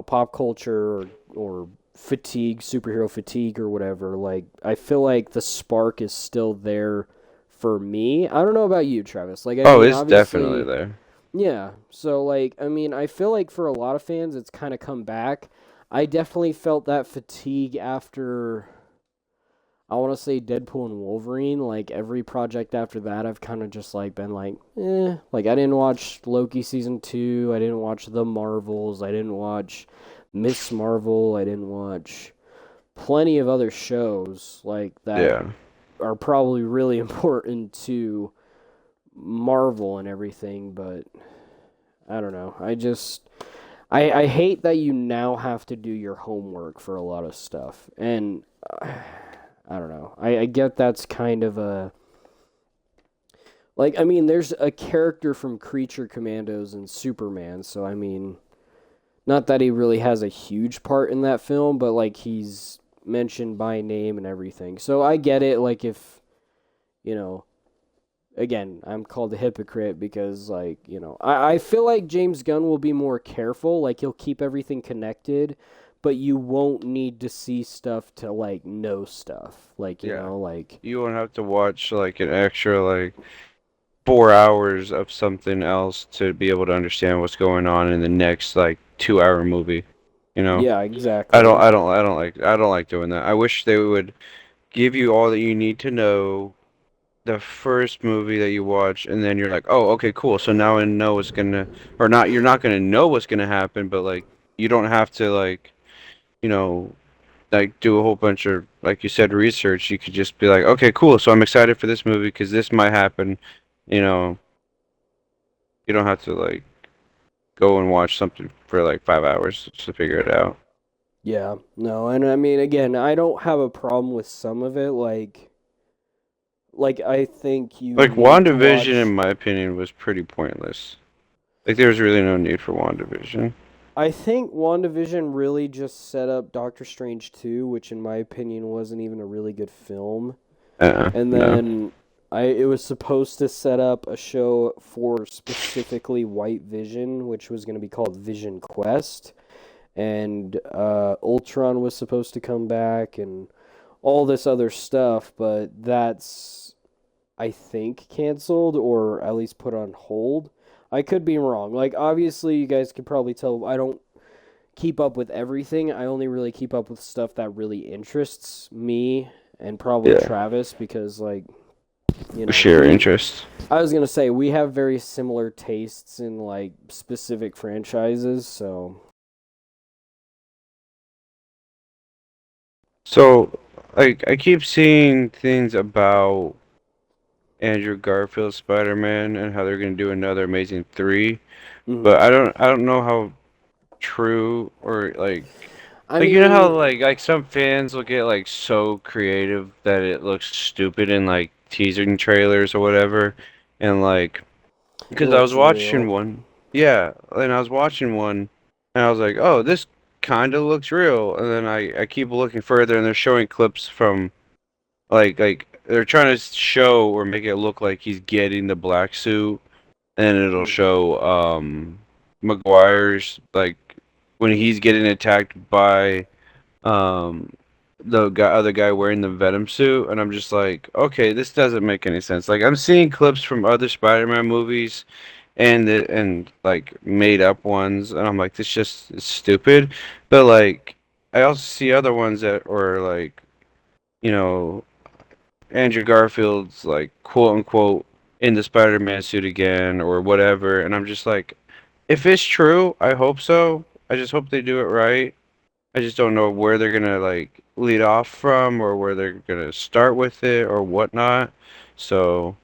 pop culture or fatigue, superhero fatigue or whatever, like I feel like the spark is still there for me. I don't know about you, Travis. Like I Oh, mean, it's definitely obviously, there. yeah. So like I mean, I feel like for a lot of fans it's kind of come back. I definitely felt that fatigue after I want to say Deadpool and Wolverine. Like every project after that, I've kind of just like been like, eh. Like I didn't watch Loki season 2. I didn't watch The Marvels. I didn't watch Miss Marvel. I didn't watch plenty of other shows like that Yeah. are probably really important to Marvel and everything. But I don't know. I hate that you now have to do your homework for a lot of stuff, and I don't know. I get that's kind of a like. I mean, there's a character from Creature Commandos and Superman, so I mean, not that he really has a huge part in that film, but like he's mentioned by name and everything. So I get it. Like if you know, again, I'm called a hypocrite because like I feel like James Gunn will be more careful. Like he'll keep everything connected, but you won't need to see stuff to like know stuff. Like Yeah. like You won't have to watch like an extra like 4 hours of something else to be able to understand what's going on in the next like 2 hour movie. You know, yeah, exactly. I don't like doing that. I wish they would give you all that you need to know the first movie that you watch, and then you're like, oh, okay, cool. So now I know what's gonna, or not. You're not gonna know what's gonna happen, but like you don't have to like, you know, like do a whole bunch of like you said research. You could just be like, okay, cool. So I'm excited for this movie because this might happen. You know, you don't have to like go and watch something for like 5 hours to figure it out. Yeah, no, and I mean, again, I don't have a problem with some of it. Like I think you Like need to WandaVision, in watch. my opinion, was pretty pointless. Like there was really no need for WandaVision. I think WandaVision really just set up Doctor Strange 2, which in my opinion wasn't even a really good film. And No. then it was supposed to set up a show for specifically White Vision, which was going to be called Vision Quest, and Ultron was supposed to come back and all this other stuff, but that's I think canceled or at least put on hold. I could be wrong. Like obviously you guys could probably tell I don't keep up with everything. I only really keep up with stuff that really interests me and probably Yeah. Travis because like, Sheer we interest. I was going to say we have very similar tastes in like specific franchises, so So, like, I keep seeing things about Andrew Garfield's Spider-Man and how they're gonna do another Amazing 3, mhm. but I don't know how true or I like you know how mean, like some fans will get like so creative that it looks stupid in like teasing trailers or whatever, and like it because I was looks watching real. one, yeah, and I was watching one, and I was like, oh, this kind of looks real, and then I keep looking further, and they're showing clips from like they're trying to show or make it look like he's getting the black suit, and it'll Mhm. show McGuire's like when he's getting attacked by um the other guy wearing the Venom suit, and I'm just like, okay, this doesn't make any sense. Like I'm seeing clips from other Spider-Man movies and like made up ones, and I'm like, this just is stupid. But like I also see other ones that are like, you know, Andrew Garfield's like quote unquote in the Spider-Man suit again or whatever, and I'm just like, if it's true, I hope so. I just hope they do it right. I just don't know where they're gonna like lead off from or where they're gonna start with it or whatnot. So,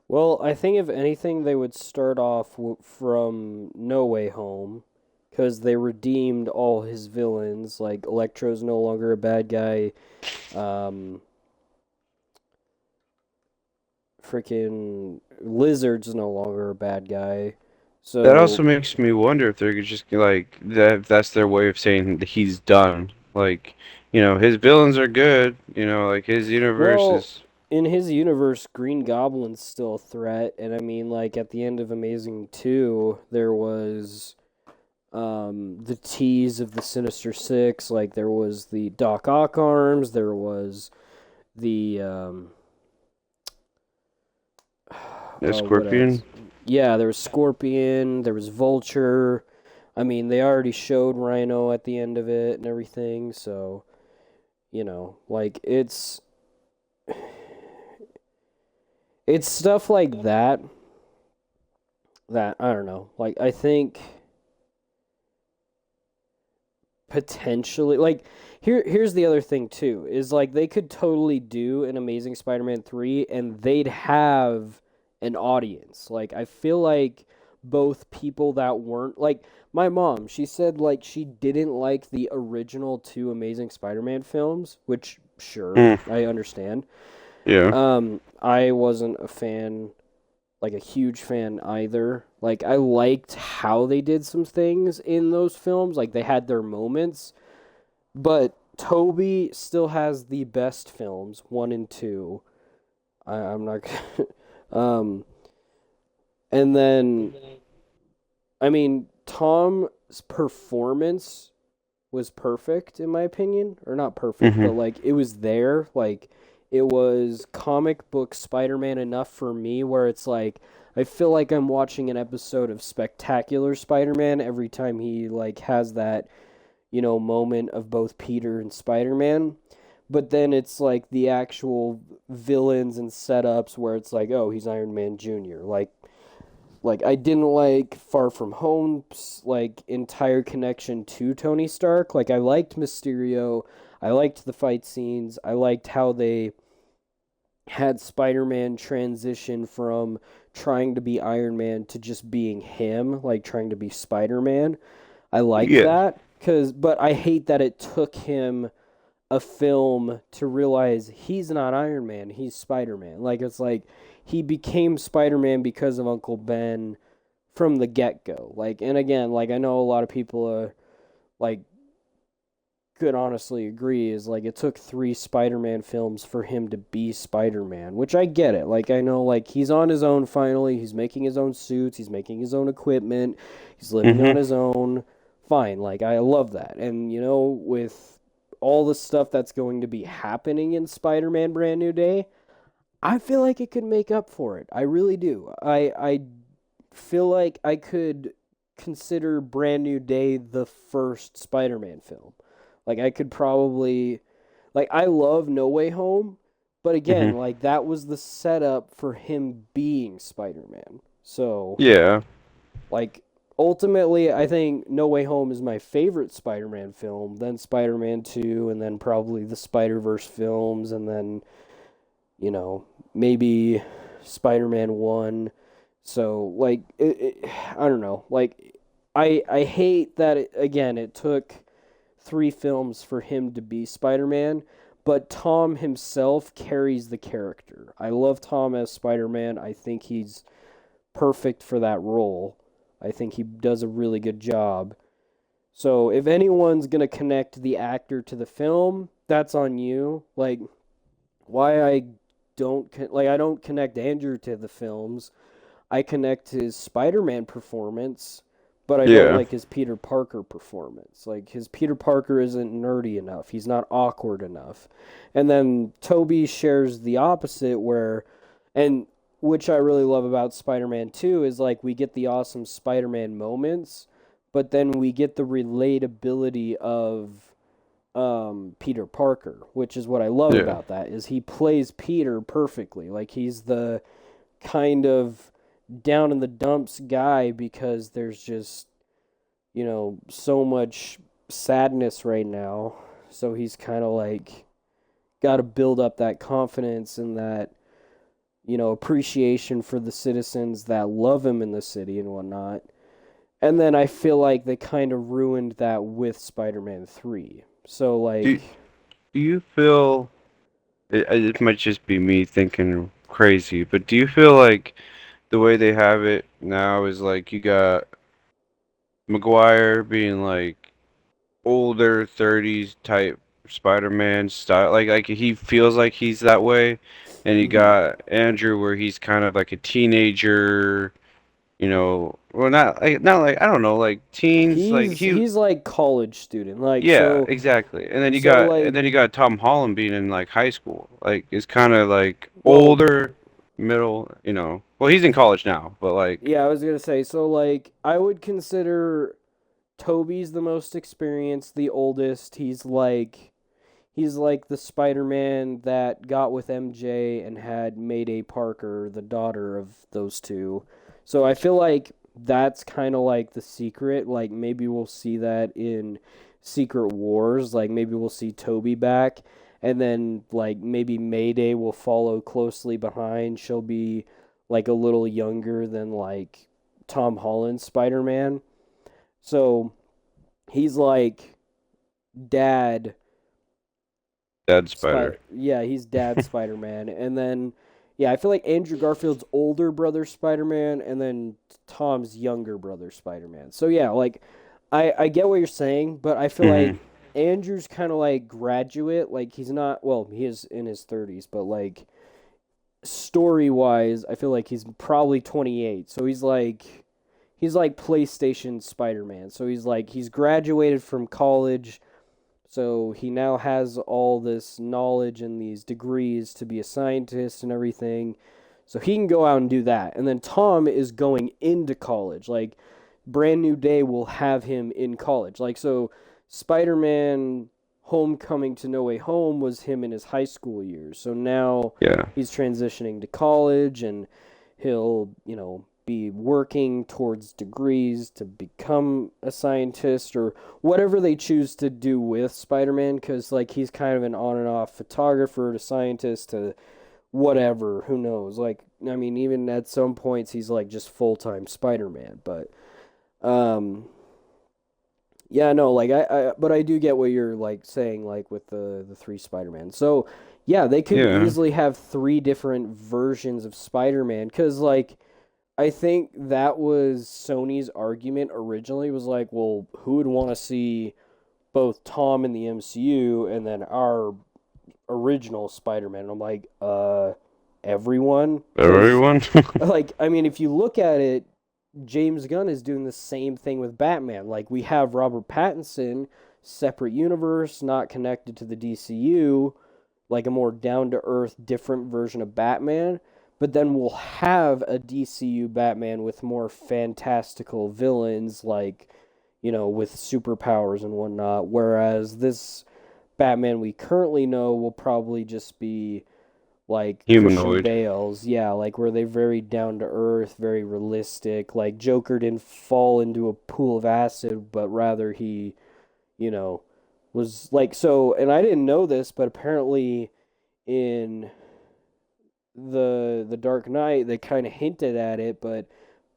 Well, I think if anything, they would start off from No Way Home, because they redeemed all his villains. Like Electro's no longer a bad guy. Um, Freaking Lizard's no longer a bad guy. that also So, makes me wonder if they're just like that. If that's their way of saying that he's done. Like, his villains are good. Like his universe well, is. in his universe, Green Goblin's still a threat, and I mean, like at the end of Amazing 2, there was the tease of the Sinister Six. Like there was the Doc Ock arms, there was the A oh, what else? Scorpion. Yeah, there was Scorpion, there was Vulture. I mean, they already showed Rhino at the end of it and everything, so like it's stuff like that I don't know. Like I think potentially like here's the other thing too is like they could totally do an Amazing Spider-Man 3 and they'd have an audience. Like I feel like both people that weren't like my mom, she said like she didn't like the original two Amazing Spider-Man films, which sure, Mm, I understand. yeah. I wasn't a fan, like a huge fan either. Like I liked how they did some things in those films. Like they had their moments, but Toby still has the best films, one and two. I'm not. um, and then I mean Tom's performance was perfect in my opinion, or not perfect, but Hmm. like it was there. Like it was comic book Spider-Man enough for me where it's like I feel like I'm watching an episode of Spectacular Spider-Man every time he like has that, moment of both Peter and Spider-Man. But then it's like the actual villains and setups where it's like, oh, he's Iron Man Jr. Like I didn't like Far From Home's like entire connection to Tony Stark. Like I liked Mysterio, I liked the fight scenes, I liked how they had Spider-Man transition from trying to be Iron Man to just being him, like trying to be Spider-Man. I liked Yeah. that but I hate that it took him a film to realize he's not Iron Man, he's Spider-Man. Like it's like he became Spider-Man because of Uncle Ben from the get-go. Like and again, like I know a lot of people like could honestly agree is like it took three Spider-Man films for him to be Spider-Man, which I get it. Like I know like he's on his own finally, he's making his own suits, he's making his own equipment, he's living on Hmm. his own. Fine, like I love that. And with all the stuff that's going to be happening in Spider-Man Brand New Day, I feel like it could make up for it. I really do. I feel like I could consider Brand New Day the first Spider-Man film. Like I could probably like I love No Way Home, but again, Hmm. like that was the setup for him being Spider-Man. So, Yeah. like ultimately I think No Way Home is my favorite Spider-Man film, then Spider-Man 2 and then probably the Spider-Verse films and then, maybe Spider-Man 1. So, like I don't know. Like I hate that again it took three films for him to be Spider-Man, but Tom himself carries the character. I love Tom as Spider-Man. I think he's perfect for that role. I think he does a really good job. So if anyone's going to connect the actor to the film, that's on you. Like why I don't connect Andrew to the films. I connect his Spider-Man performance, but I don't Yeah. like his Peter Parker performance. Like his Peter Parker isn't nerdy enough. He's not awkward enough. And then Toby shares the opposite where and which I really love about Spider-Man 2 is like we get the awesome Spider-Man moments, but then we get the relatability of Peter Parker, which is what I love Yeah. about that is he plays Peter perfectly. Like he's the kind of down in the dumps guy because there's just, so much sadness right now. So he's kind of like got to build up that confidence and that, appreciation for the citizens that love him in the city and whatnot. And then I feel like they kind of ruined that with Spider-Man 3. So, Do like, do you feel it might just be me thinking crazy, but do you feel like the way they have it now is like you got Maguire being like older 30s type Spider-Man style, like he feels like he's that way, and you mhm. got Andrew where he's kind of like a teenager, well not like I don't know, like teens, like He's he he's like college student. Like yeah, so exactly. And then you so got like Tom Holland being in like high school. Like it's kind of like well, older, middle, Well, he's in college now, but like yeah, I was going to say so like I would consider Toby's the most experienced, the oldest. He's like the Spider-Man that got with MJ and had Mayday Parker, the daughter of those two. So I feel like that's kind of like the secret. Like maybe we'll see that in Secret Wars. Like maybe we'll see Toby back, and then like maybe Mayday will follow closely behind. She'll be like a little younger than like Tom Holland's Spider-Man. So he's like dad Dead Spider. Yeah, he's dad Spider Man, and then yeah, I feel like Andrew Garfield's older brother Spider Man, and then Tom's younger brother Spider Man. So yeah, like I get what you're saying, but I feel Hmm. like Andrew's kind of like graduate. Like he's not. Well, he is in his 30s, but like story wise, I feel like he's probably 28. So he's like PlayStation Spider Man. So he's graduated from college, so he now has all this knowledge and these degrees to be a scientist and everything. So he can go out and do that. And then Tom is going into college. Like Brand New Day will have him in college. Like so Spider-Man Homecoming to No Way Home was him in his high school years. So now Yeah. he's transitioning to college and he'll, be working towards degrees to become a scientist or whatever they choose to do with Spider-Man cuz like he's kind of an on and off photographer to scientist to whatever, who knows. Like I mean even at some points he's like just full-time Spider-Man, but um yeah, no, like but I do get what you're like saying like with the three Spider-Man. So, yeah, they could Yeah. easily have three different versions of Spider-Man cuz like I think that was Sony's argument originally was like, well, who would want to see both Tom in the MCU and then our original Spider-Man? And I'm like, everyone, cuz Everyone. like I mean, if you look at it, James Gunn is doing the same thing with Batman. Like we have Robert Pattinson, separate universe, not connected to the DCU, like a more down to earth, different version of Batman. But then we'll have a DCU Batman with more fantastical villains, like, with superpowers and whatnot. Whereas this Batman we currently know will probably just be like Christian Humanoid. Bale's, yeah, like where they're very down to earth, very realistic. Like Joker didn't fall into a pool of acid, but rather he, you know, was like so. And I didn't know this, but apparently in the Dark Knight they kind of hinted at it, but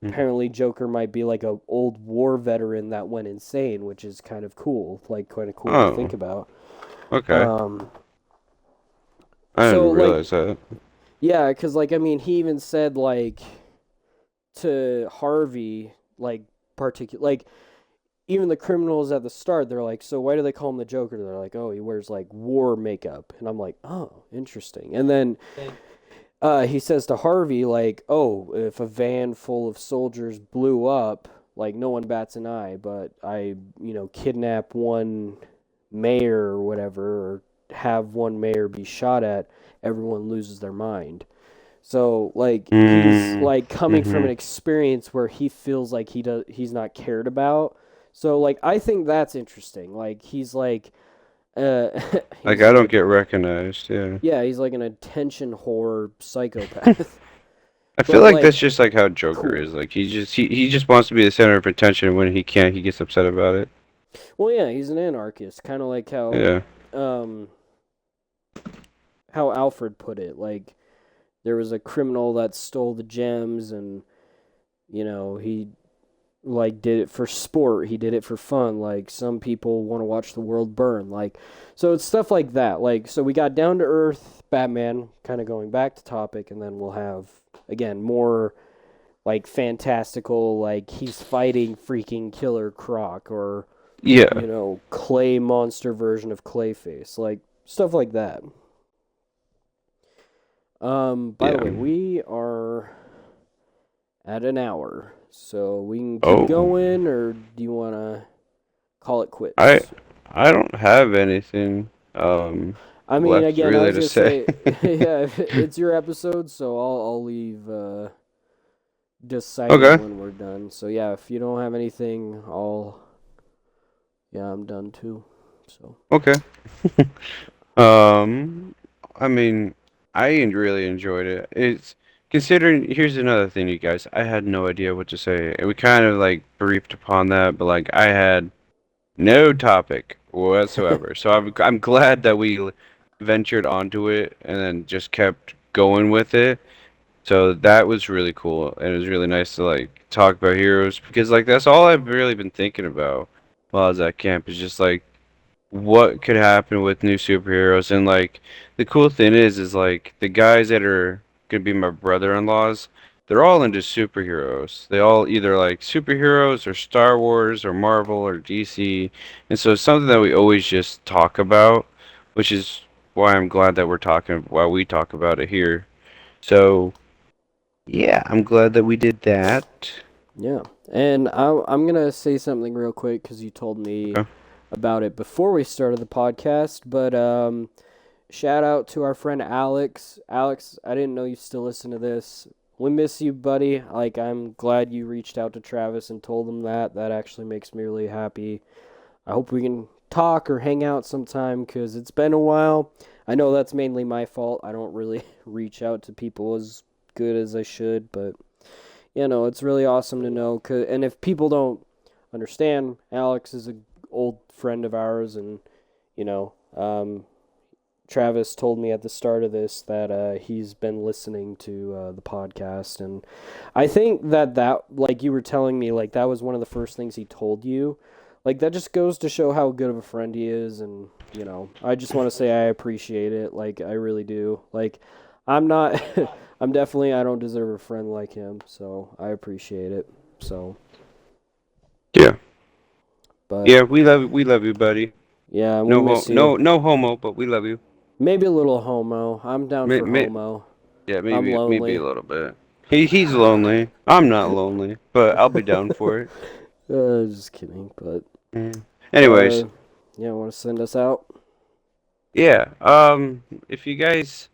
Mhm. apparently Joker might be like a old war veteran that went insane, which is kind of cool, like kind of cool to think Oh, about. okay. Um, I so didn't like realize that. yeah, because like I mean, he even said like to Harvey, like particular, like even the criminals at the start, they're like, so why do they call him the Joker? They're like, oh, he wears like war makeup, and I'm like, oh, interesting. And then he says to Harvey, like, oh, if a van full of soldiers blew up, like no one bats an eye, but I, kidnap one mayor or whatever, or have one mayor be shot at, everyone loses their mind. So like he's Mm, like coming from mm-hmm. an experience where he feels like he's not cared about. So like I think that's interesting. Like he's like Like he's I like don't a get recognized. Yeah. yeah, he's like an attention whore psychopath. I feel But like like that's just like how Joker cool. is. Like he just wants to be the center of attention. When he can't, he gets upset about it. Well, yeah, he's an anarchist, kind of like Yeah. um how Alfred put it. Like there was a criminal that stole the gems, and he like did it for sport. He did it for fun. Like some people want to watch the world burn. Like so it's stuff like that. Like so we got down to earth Batman kind of going back to topic, and then we'll have again more like fantastical, like he's fighting freaking Killer Croc, or Yeah. clay monster version of Clayface, like stuff like that. By the Yeah. way, we are at an hour, so we can keep Oh, going, or do you want to call it I quits? I don't have anything I mean, left again, I really was to gonna say. say, yeah, it's your episode, so I'll leave deciding Okay. when we're done. So yeah, if you don't have anything, yeah, I'm done too. So Okay. Um, I mean, really enjoyed it. It's considering, here's another thing, you guys. I had no idea what to say. And we kind of like briefed upon that, but like I had no topic whatsoever. So I'm glad that we ventured onto it and then just kept going with it. So that was really cool, and it was really nice to like talk about heroes because like that's all I've really been thinking about while I was at camp is just like what could happen with new superheroes. And like the cool thing is like the guys that are gonna be my brother-in-laws, they're all into superheroes. They all either like superheroes or Star Wars or Marvel or DC, and so it's something that we always just talk about, which is why I'm glad that why we talk about it here. So yeah, I'm glad that we did that. yeah, and I'm gonna say something real quick because you told me Okay. about it before we started the podcast, but shout out to our friend Alex. Alex, I didn't know you still listen to this. We miss you, buddy. Like, I'm glad you reached out to Travis and told him that. That actually makes me really happy. I hope we can talk or hang out sometime because it's been a while. I know that's mainly my fault. I don't really reach out to people as good as I should, but it's really awesome to know. And if people don't understand, Alex is an old friend of ours, and you know, um, Travis told me at the start of this that he's been listening to the podcast, and I think that like you were telling me, like that was one of the first things he told you. Like that just goes to show how good of a friend he is, and I just want to say I appreciate it. Like I really do. Like I'm not, I'm definitely I don't deserve a friend like him, so I appreciate it. So, Yeah. but Yeah, we love you, buddy. yeah, we miss you. No homo, but we love you. Maybe a little homo. I'm down May, for may, homo. yeah, I'm maybe a lonely. little bit. He's lonely. I'm not lonely, but I'll be down for it. Just kidding, but Mm. Anyways, uh, yeah, want to send us out? yeah. If you guys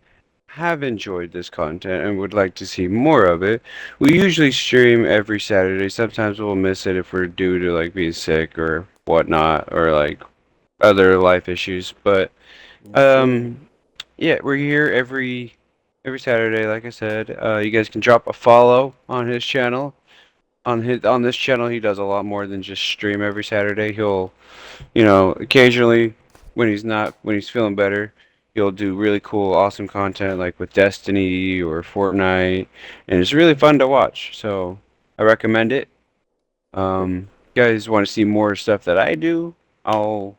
have enjoyed this content and would like to see more of it, we usually stream every Saturday. Sometimes we'll miss it if we're due to like being sick or whatnot, or like other life issues. But Yes, sir. yeah, we're here every Saturday, like I said. You guys can drop a follow on his channel. On this channel, he does a lot more than just stream every Saturday. He'll, occasionally when he's feeling better, he'll do really cool, awesome content like with Destiny or Fortnite, and it's really fun to watch. So I recommend it. Yep. You guys want to see more stuff that I do? I'll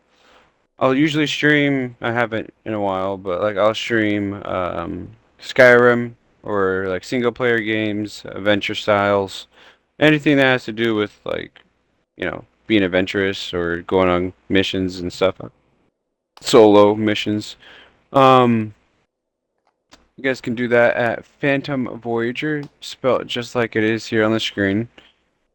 I'll usually stream. I haven't in a while, but like I'll stream Skyrim or like single player games, adventure styles, anything that has to do with like, being adventurous or going on missions and stuff. Solo missions. Um, you guys can do that at Phantom Voyager, spelled just like it is here on the screen.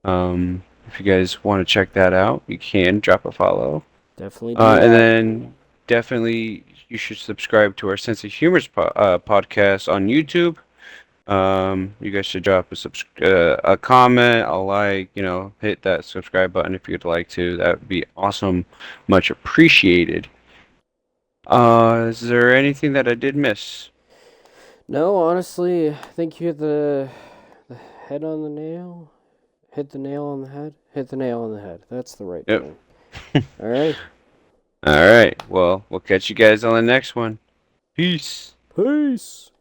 If you guys want to check that out, you can drop a follow. Definitely do And that. then definitely you should subscribe to our Sense of Humor's podcast on YouTube. You guys should drop a comment, a like, hit that subscribe button if you'd like to. That would be awesome, much appreciated. Is there anything that I did miss? No, honestly, I think you hit the head on the nail. Hit the nail on the head. Hit the nail on the head. That's the right Yep. thing. All right. All right. Well, we'll catch you guys on the next one. Peace. Peace.